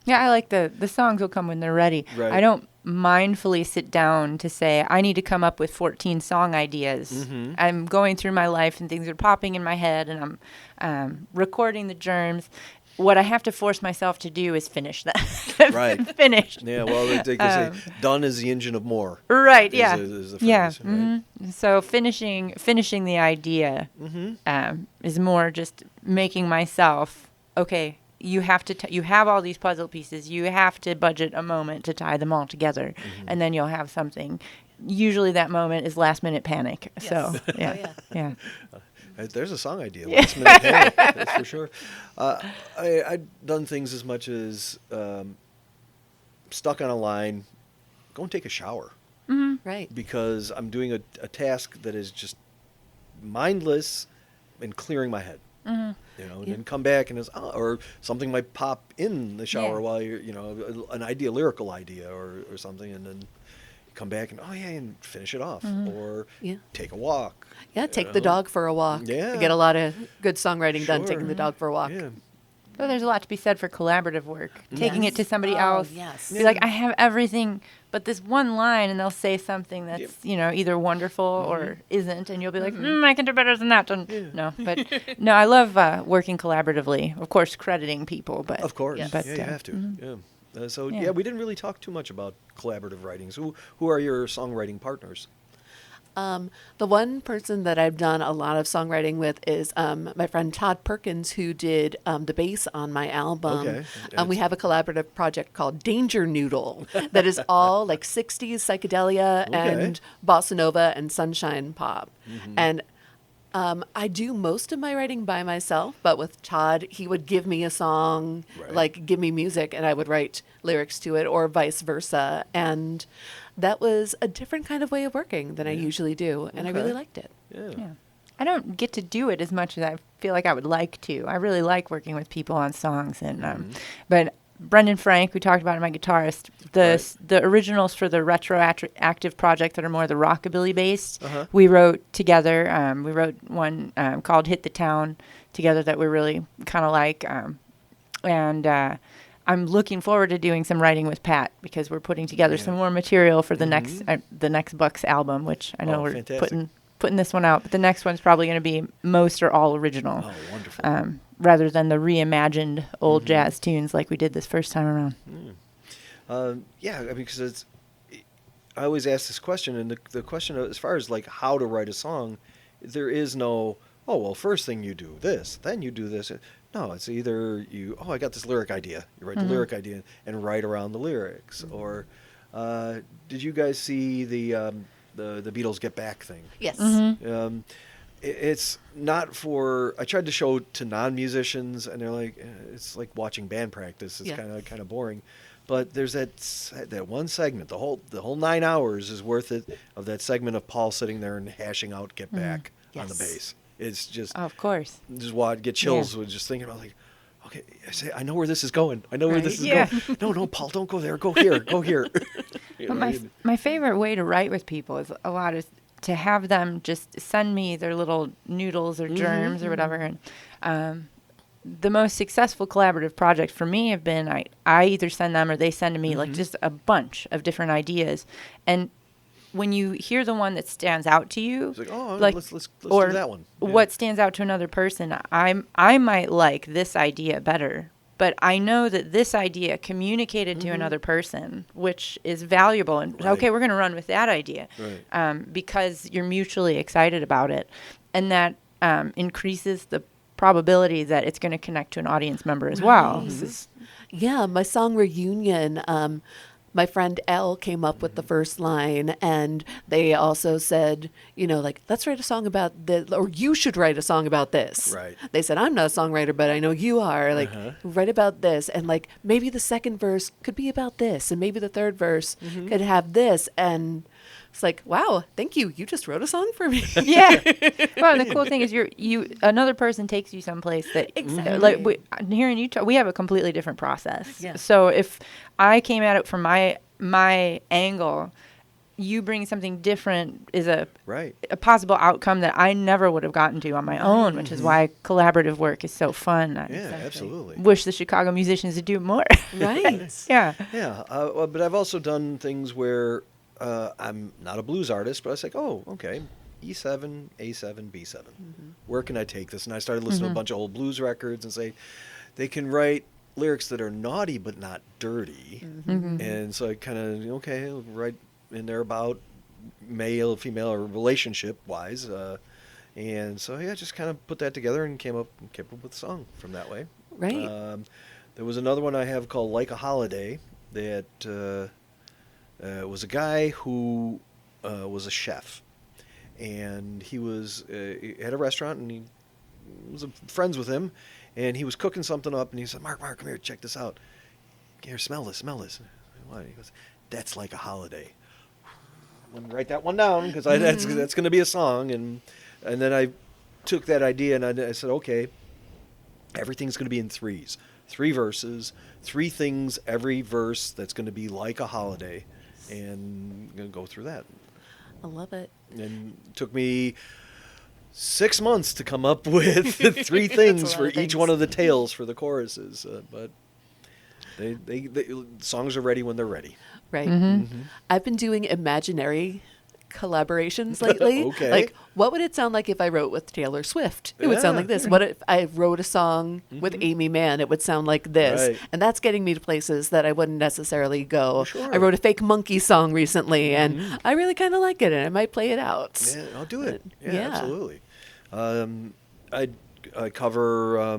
Yeah, I like the songs will come when they're ready. Right. I don't mindfully sit down to say, I need to come up with 14 song ideas. I'm going through my life and things are popping in my head and I'm recording the germs. What I have to force myself to do is finish that. Right. Finish. Yeah. Well, they can say, "Done is the engine of more." Right, is- yeah. is the Yeah. phrase, right? So finishing the idea is more just making myself, okay, you have to you have all these puzzle pieces. You have to budget a moment to tie them all together, and then you'll have something. Usually that moment is last minute panic. Yes. So yeah, Oh, yeah. There's a song idea. Last minute panic, that's for sure. I've done things as much as stuck on a line, go and take a shower Right. because I'm doing a task that is just mindless and clearing my head. And then come back and or something might pop in the shower Yeah. while you're, an idea, lyrical idea or something, and then come back and and finish it off or Yeah. take a walk. Yeah, take you the know? dog for a walk. Yeah. I get a lot of good songwriting done Sure. taking the dog for a walk. Yeah. So there's a lot to be said for collaborative work. Taking it to somebody Oh, else. yes. Be like, I have everything, but this one line, and they'll say something that's, either wonderful or isn't, and you'll be like, I can do better than that. And no, but no, I love working collaboratively. Of course, crediting people, but Of course. Yes. But, Yeah, you have to. Yeah. So Yeah. we didn't really talk too much about collaborative writings. Who are your songwriting partners? The one person that I've done a lot of songwriting with is my friend Todd Perkins, who did the bass on my album. Okay. We have a collaborative project called Danger Noodle that is all like 60s psychedelia Okay. and bossa nova and sunshine pop. And I do most of my writing by myself, but with Todd, he would give me a song, Right. like give me music, and I would write lyrics to it, or vice versa. And that was a different kind of way of working than I usually do, and I really liked it. Yeah. I don't get to do it as much as I feel like I would like to. I really like working with people on songs, and but Brendan Frank, we talked about him, my guitarist. The originals for the retroactive project that are more the rockabilly based, we wrote together. We wrote one called "Hit the Town" together that we really kind of like, and I'm looking forward to doing some writing with Pat because we're putting together some more material for the next Bucks album, which I know we're fantastic. putting this one out, but the next one's probably going to be most or all original. Oh, wonderful. Rather than the reimagined old jazz tunes like we did this first time around. Yeah, I mean, because I always ask this question, and the question as far as like how to write a song, there is no, oh, well, first thing you do this, then you do this. No, it's either I got this lyric idea. You write the lyric idea and write around the lyrics. Or did you guys see the Beatles Get Back thing? Yes. It's not for. I tried to show to non-musicians, and they're like, it's like watching band practice. It's kind of boring. But there's that one segment. The whole 9 hours is worth it of that segment of Paul sitting there and hashing out "Get Back" on the bass. It's just Of course. just get chills with just thinking about like, okay, I know where this is going. I know where this is going. No, Paul, don't go there. Go here. Go here. But my favorite way to write with people is to have them just send me their little noodles or germs or whatever. And the most successful collaborative project for me have been I either send them or they send to me like just a bunch of different ideas. And when you hear the one that stands out to you, it's like, oh, like, let's or do that one. Yeah. What stands out to another person, I might like this idea better. But I know that this idea communicated to another person, which is valuable. And okay, we're going to run with that idea because you're mutually excited about it. And that increases the probability that it's going to connect to an audience member as well. Yeah, my song Reunion, my friend Elle came up with the first line, and they also said, like, let's write a song about this, or you should write a song about this. Right. They said, I'm not a songwriter, but I know you are. Like, write about this. And, like, maybe the second verse could be about this, and maybe the third verse could have this. And it's like, wow, thank you. You just wrote a song for me. Yeah. Well, the cool thing is another person takes you someplace that like hearing you talk, we have a completely different process. Yeah. So if I came at it from my angle, you bring something different is a possible outcome that I never would have gotten to on my own, which is why collaborative work is so fun. Yeah, absolutely. Wish the Chicago musicians would do more. Right. Yeah. Yeah, but I've also done things where I'm not a blues artist, but I was like, oh, okay, E7, A7, B7. Where can I take this? And I started listening to a bunch of old blues records and say, they can write lyrics that are naughty but not dirty. And so I kind of, write in there about male, female, or relationship-wise. And so, just kind of put that together and came up with a song from that way. Right. There was another one I have called Like a Holiday that... it was a guy who was a chef, and he had a restaurant, and he was friends with him, and he was cooking something up, and he said, Mark, come here, check this out. Here, smell this. What? He goes, that's like a holiday. I'm going to write that one down, because that's going to be a song, and then I took that idea, and I said, okay, everything's going to be in threes. 3 verses, 3 things every verse that's going to be like a holiday. And I'm going to go through that. I love it. And it took me 6 months to come up with 3 things for each one of the tales for the choruses. But they songs are ready when they're ready. Right. I've been doing imaginary collaborations lately. Okay. Like, what would it sound like if I wrote with Taylor Swift? It would sound like this. What if I wrote a song with Amy Mann? It would sound like this. Right. And that's getting me to places that I wouldn't necessarily go. Sure. I wrote a Fake Monkey song recently, and I really kind of like it, and I might play it out. Yeah, I'll do it. Yeah, yeah. Absolutely. I cover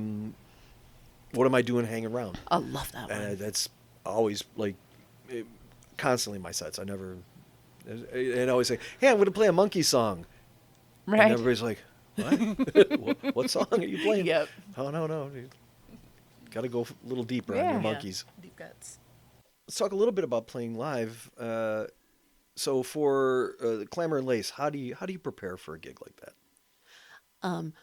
What Am I Doing Hanging Around? I love that one. And that's always constantly in my sets. I never... And I always say, hey, I'm going to play a monkey song. Right. And everybody's like, What? What song are you playing? Yep. Oh, no. Got to go a little deeper on your monkeys. Deep cuts. Let's talk a little bit about playing live. So for Clamor and Lace, how do you prepare for a gig like that?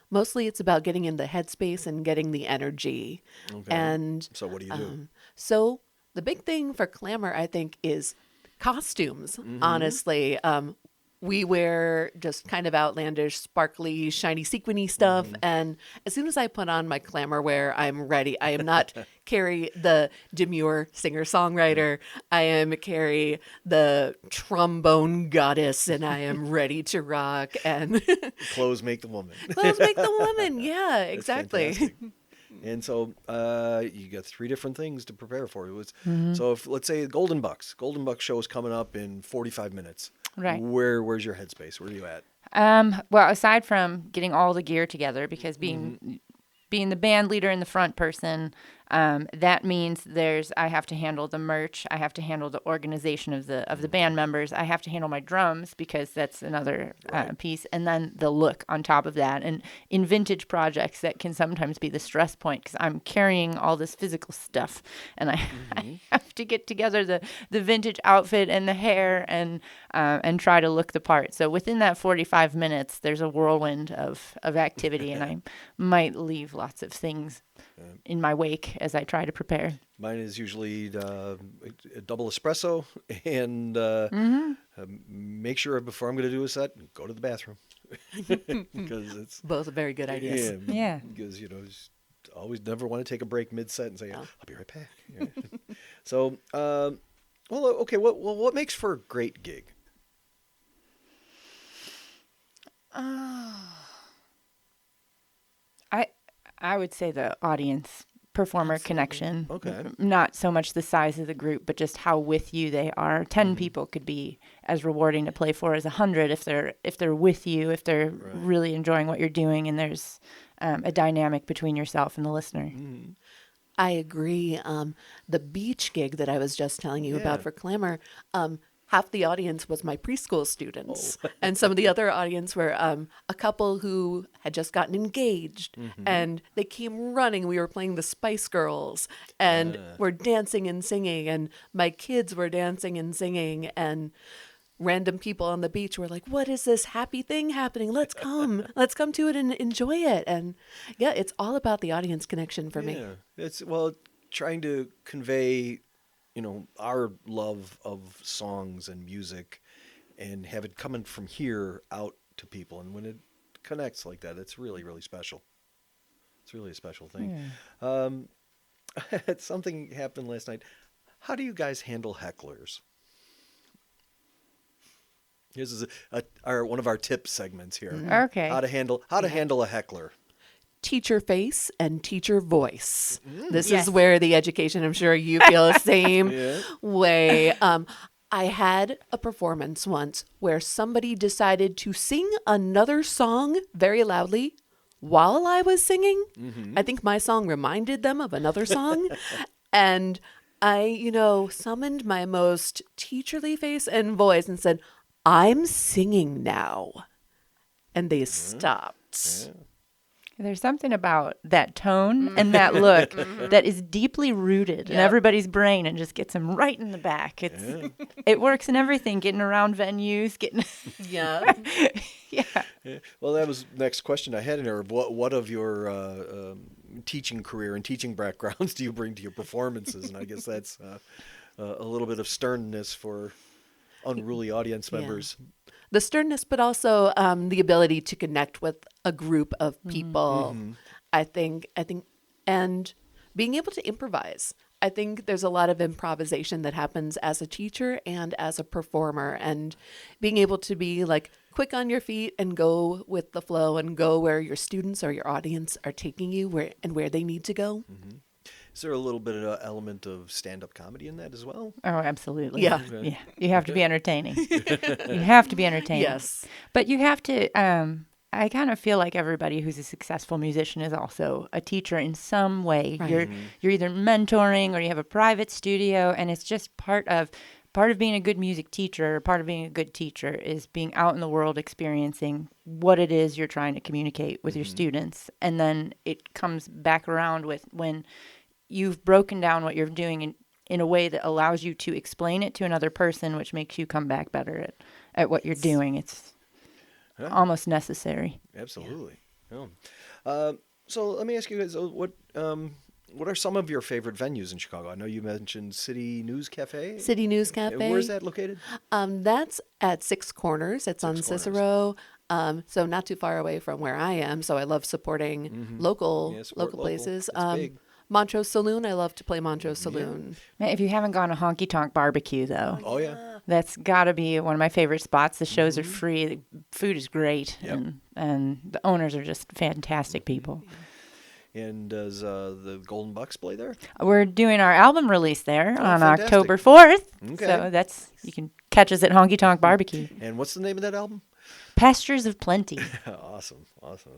Mostly it's about getting in the headspace and getting the energy. Okay. And So what do you do? so the big thing for Clamor, I think, is costumes, honestly. We wear just kind of outlandish, sparkly, shiny, sequiny stuff. And as soon as I put on my Clamor wear, I'm ready. I am not Carey, the demure singer-songwriter. I am Carey, the trombone goddess, and I am ready to rock. And Clothes make the woman. clothes make the woman. Yeah, That's exactly. fantastic. And so you got 3 different things to prepare for. So if, let's say, Golden Bucks show is coming up in 45 minutes. Right. Where's your headspace? Where are you at? Well, aside from getting all the gear together, because being the band leader and the front person, that means I have to handle the merch. I have to handle the organization of the band members. I have to handle my drums because that's another piece. And then the look on top of that. And in vintage projects, that can sometimes be the stress point because I'm carrying all this physical stuff. And I have to get together the vintage outfit and the hair and try to look the part. So within that 45 minutes, there's a whirlwind of activity. And I might leave lots of things in my wake as I try to prepare. Mine is usually a double espresso and make sure before I'm going to do a set, go to the bathroom. Because it's Both very good ideas. Yeah. Because, just always never want to take a break mid-set and say, I'll be right back. Yeah. So, okay, what makes for a great gig? I would say the audience performer connection. Okay. Not so much the size of the group, but just how with you they are. 10 people could be as rewarding to play for as 100 if they're with you, if they're really enjoying what you're doing, and there's a dynamic between yourself and the listener. I agree. The beach gig that I was just telling you about for Clamor, half the audience was my preschool students. And some of the other audience were a couple who had just gotten engaged. And they came running. We were playing the Spice Girls. And we're dancing and singing. And my kids were dancing and singing. And random people on the beach were like, what is this happy thing happening? Let's come. Let's come to it and enjoy it. And yeah, it's all about the audience connection for me. It's, trying to convey our love of songs and music and have it coming from here out to people. And when it connects like that, it's really, really special. It's really a special thing. Something happened last night. How do you guys handle hecklers? This is one of our tip segments here. Okay. How to handle a heckler. Teacher face and teacher voice. This is where the education, I'm sure you feel the same way. I had a performance once where somebody decided to sing another song very loudly while I was singing. I think my song reminded them of another song. And I, summoned my most teacherly face and voice and said, I'm singing now. And they stopped. There's something about that tone and that look that is deeply rooted in everybody's brain and just gets them right in the back. It works in everything, getting around venues, Yeah. Well, that was the next question I had in there. What of your teaching career and teaching backgrounds do you bring to your performances? And I guess that's a little bit of sternness for unruly audience members. The sternness, but also the ability to connect with a group of people. I think, and being able to improvise. I think there's a lot of improvisation that happens as a teacher and as a performer, and being able to be like quick on your feet and go with the flow and go where your students or your audience are taking you where they need to go. Is there a little bit of an element of stand-up comedy in that as well? Oh, absolutely. Yeah. Yeah. You have to be entertaining. You have to be entertaining. Yes. But you have to, I kind of feel like everybody who's a successful musician is also a teacher in some way. Right. You're either mentoring or you have a private studio, and it's just part of part of being a good music teacher, part of being a good teacher is being out in the world experiencing what it is you're trying to communicate with your students. And then it comes back around with when you've broken down what you're doing in a way that allows you to explain it to another person, which makes you come back better at what you're doing. It's almost necessary. Absolutely. Yeah. So let me ask you guys, what are some of your favorite venues in Chicago? I know you mentioned City News Cafe. City News Cafe. Where's that located? That's at Six Corners. It's on Cicero. So not too far away from where I am. So I love supporting local places. It's big. Montrose Saloon. I love to play Montrose Saloon. Man, if you haven't gone to Honky Tonk Barbecue, though. Oh, yeah. That's got to be one of my favorite spots. The shows are free. The food is great. Yep. And the owners are just fantastic people. And does the Golden Bucks play there? We're doing our album release there on fantastic. October 4th. Okay. So you can catch us at Honky Tonk Barbecue. And what's the name of that album? Pastures of Plenty. Awesome.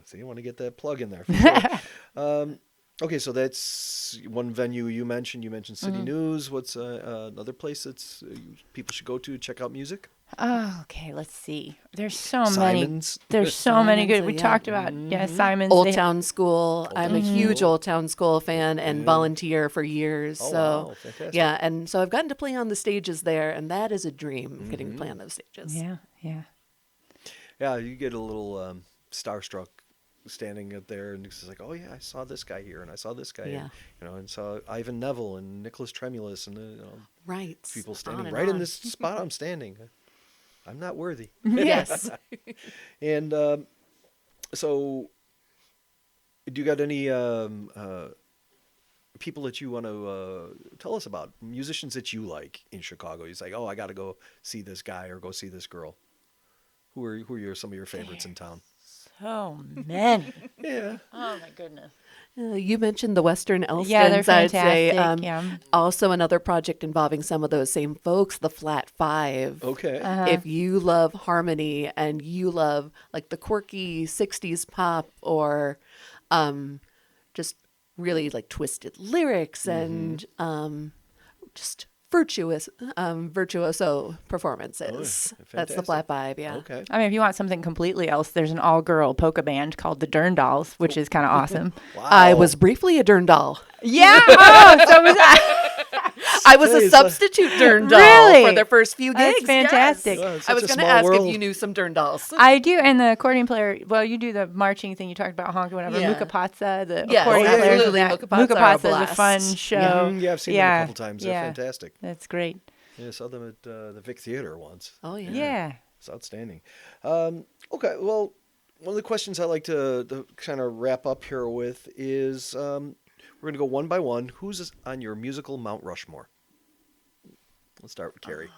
So you want to get that plug in there. For sure. Okay, so that's one venue you mentioned. You mentioned City News. What's another place that's people should go to check out music? Oh, okay. Let's see. There's so Simon's. many. There's so many good. We yeah. talked about Simon's. Old Town School. I'm a huge Old Town School fan and volunteer for years. Oh, so wow. Fantastic. yeah, and so I've gotten to play on the stages there, and that is a dream, getting to play on those stages. Yeah. Yeah, you get a little starstruck standing up there, and it's like, oh yeah, I saw this guy here, and I saw this guy, Yeah. and saw Ivan Neville and Nicholas Tremulous, and Right. people On standing and right in on. this spot I'm standing. I'm not worthy. Yes. And so, do you got any people that you want to tell us about, musicians that you like in Chicago? You're like, oh, I got to go see this guy or go see this girl. Who are some of your favorites in town? So many. Yeah. Oh my goodness. You mentioned the Western Elstons. Yeah, they're I'd say, fantastic, yeah. Also, another project involving some of those same folks, the Flat Five. Okay. If you love harmony and you love like the quirky 60s pop or just really like twisted lyrics and just virtuoso performances. Oh, That's the fantastic. Flat Five, yeah. Okay. I mean, if you want something completely else, there's an all-girl polka band called the Durndals, which is kind of awesome. Wow. I was briefly a Durndal. Yeah. Oh, so was I. I was a Hey, substitute Durndal Really? for their first few gigs. That's fantastic. Yes. Oh, it's I was such a going to small ask world. if you knew some Durndals. I do, and the accordion player. Well, you do the marching thing. You talked about honky, whatever. Yeah. Muka Patsa, the Yes, accordion player. absolutely. Muka Patsa are a is a blast. fun show. Yeah, I've seen them a couple times. They're fantastic. That's great. Yeah, I saw them at the Vic Theater once. Oh, yeah. Yeah. It's outstanding. Okay, well, one of the questions I like to kind of wrap up here with is we're going to go one by one. Who's on your musical Mount Rushmore? Let's start with Carey.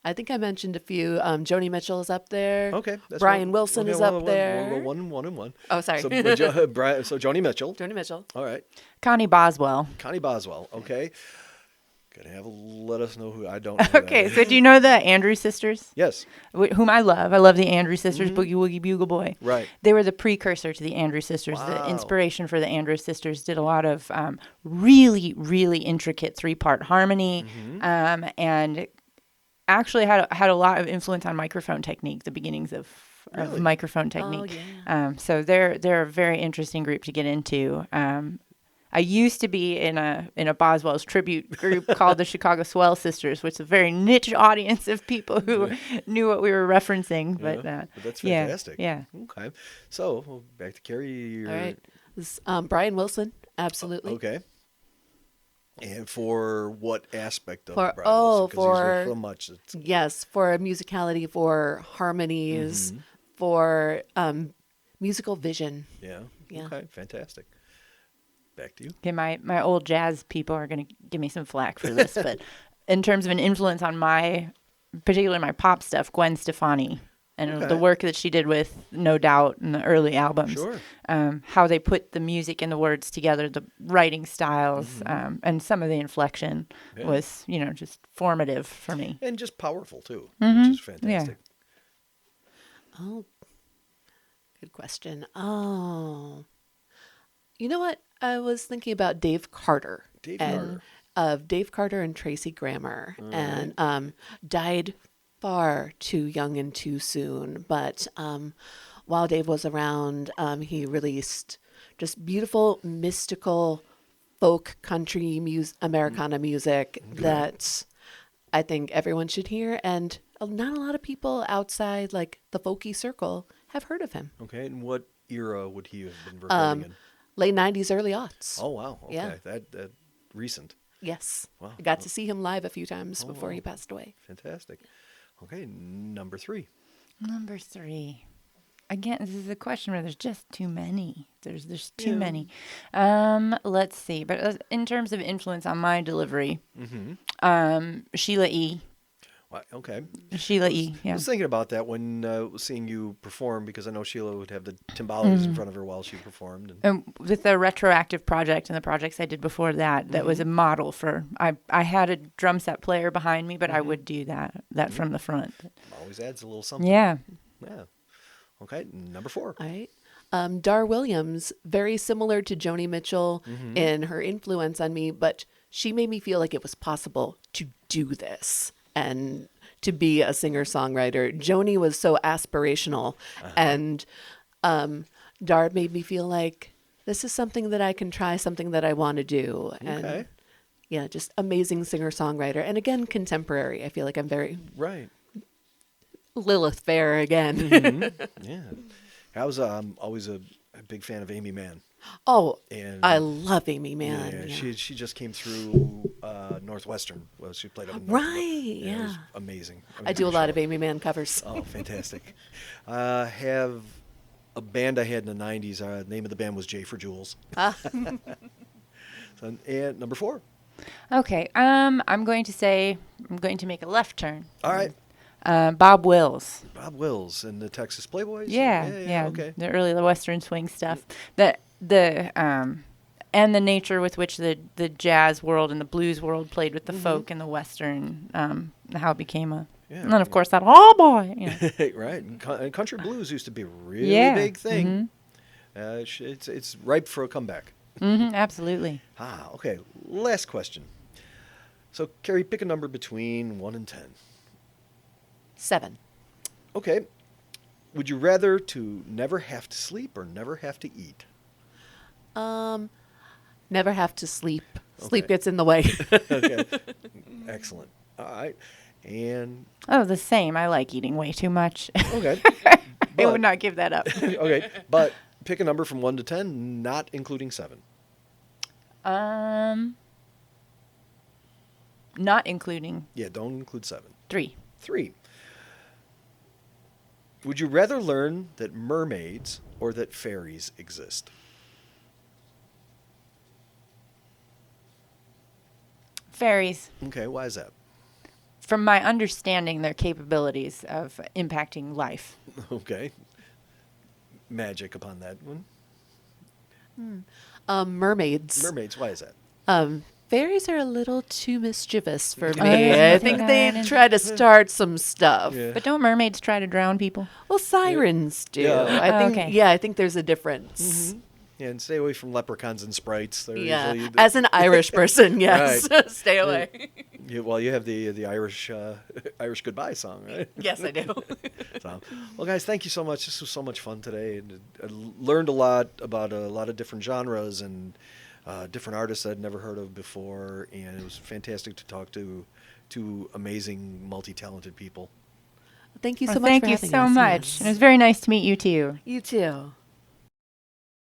I think I mentioned a few. Joni Mitchell is up there. Okay. That's Brian one. Wilson Okay, is we'll up go there. We'll go one and one. Oh, sorry. So, Joni Mitchell. Joni Mitchell. All right. Connie Boswell. Connie Boswell. Okay. Gonna let us know who I don't know. Who Okay, that so is. do you know the Andrews Sisters? Yes. Whom I love. I love the Andrews Sisters, Boogie Woogie Bugle Boy. Right. They were the precursor to the Andrews Sisters. Wow. The inspiration for the Andrews Sisters did a lot of really, really intricate 3-part harmony, and actually had a lot of influence on microphone technique, the beginnings of Really? microphone technique. Oh, yeah. So they're a very interesting group to get into. I used to be in a Boswell's tribute group called the Chicago Swell Sisters, which is a very niche audience of people who knew what we were referencing. But that's fantastic. Yeah. Okay. So back to Carey. All right. This, Brian Wilson. Absolutely. Okay. And for what aspect of For- Brian Wilson? 'Cause he's for- so much. Yes, for musicality, for harmonies, for musical vision. Yeah. Yeah. Okay. Fantastic. Back to you. Okay, my old jazz people are going to give me some flack for this, but in terms of an influence on particularly my pop stuff, Gwen Stefani and the work that she did with No Doubt in the early albums, Sure. how they put the music and the words together, the writing styles, and some of the inflection was, just formative for me. And just powerful too, which is fantastic. Oh, good question. Oh, you know what? I was thinking about Dave Carter. Dave and Carter. of Dave Carter and Tracy Grammer, and died far too young and too soon. But while Dave was around, he released just beautiful, mystical folk country Americana music that I think everyone should hear. And not a lot of people outside like the folky circle have heard of him. Okay, and what era would he have been recording in? Late 90s, early aughts. Oh, wow. Okay, Yeah. that recent. Yes. Wow. I got to see him live a few times before he passed away. Fantastic. Okay, number 3. Number 3. Again, this is a question where there's just too many. There's too many. Let's see. But in terms of influence on my delivery, Sheila E. Okay. Sheila E. I Yeah. was thinking about that when seeing you perform, because I know Sheila would have the timbales in front of her while she performed. And With the retroactive project and the projects I did before that, that was a model for. I had a drum set player behind me, but I would do that from the front. always adds a little something. Yeah. Yeah. Okay, number 4. All right. Dar Williams, very similar to Joni Mitchell in her influence on me, but she made me feel like it was possible to do this and to be a singer-songwriter. Joni was so aspirational, and Dar made me feel like this is something that I can try, something that I want to do. And yeah, just amazing singer-songwriter. And again, contemporary. I feel like I'm very Right. Lilith Fair again. Yeah. I was always a big fan of Amy Mann. Oh, And I love Amy Mann. Yeah, she just came through Northwestern. Well, she played up in Right, It was yeah. amazing. I do a lot of Amy Mann covers. Oh, fantastic. Have a band I had in the 90s. The name of the band was J for Jules. And number 4. Okay. I'm going to make a left turn. All right. Bob Wills. Bob Wills and the Texas Playboys? Yeah. Okay. The early Western swing stuff. And the nature with which the jazz world and the blues world played with the folk and the Western, how it became a. Yeah. And then, of course, that boy. You know. Right. And country blues used to be a really big thing. It's ripe for a comeback. Absolutely. Okay. Last question. So, Carey, pick a number between 1 and 10. 7. Okay. Would you rather to never have to sleep or never have to eat? Never have to sleep. Okay. Sleep gets in the way. Okay. Excellent. All right. And Oh, the same. I like eating way too much. okay. I would not give that up. Okay. But pick a number from 1 to 10, not including 7. Not including Yeah, don't include 7. 3. 3. Would you rather learn that mermaids or that fairies exist? Fairies. Okay, why is that? From my understanding, their capabilities of impacting life. Okay. Magic upon that one. Mermaids. Mermaids, why is that? Fairies are a little too mischievous for me. yeah. I think they try to start some stuff. Yeah. But don't mermaids try to drown people? Well, sirens do. Yeah. I think. Okay. Yeah, I think there's a difference. Yeah, and stay away from leprechauns and sprites. They're Yeah. usually As an Irish person, yes, stay away. you have the Irish Irish goodbye song, right? Yes, I do. So, well, guys, thank you so much. This was so much fun today, and I learned a lot about a lot of different genres and different artists I'd never heard of before, and it was fantastic to talk to two amazing, multi-talented people. Thank you so Well, much. thank for you having so us. much. Yes. And it was very nice to meet you, too. You too.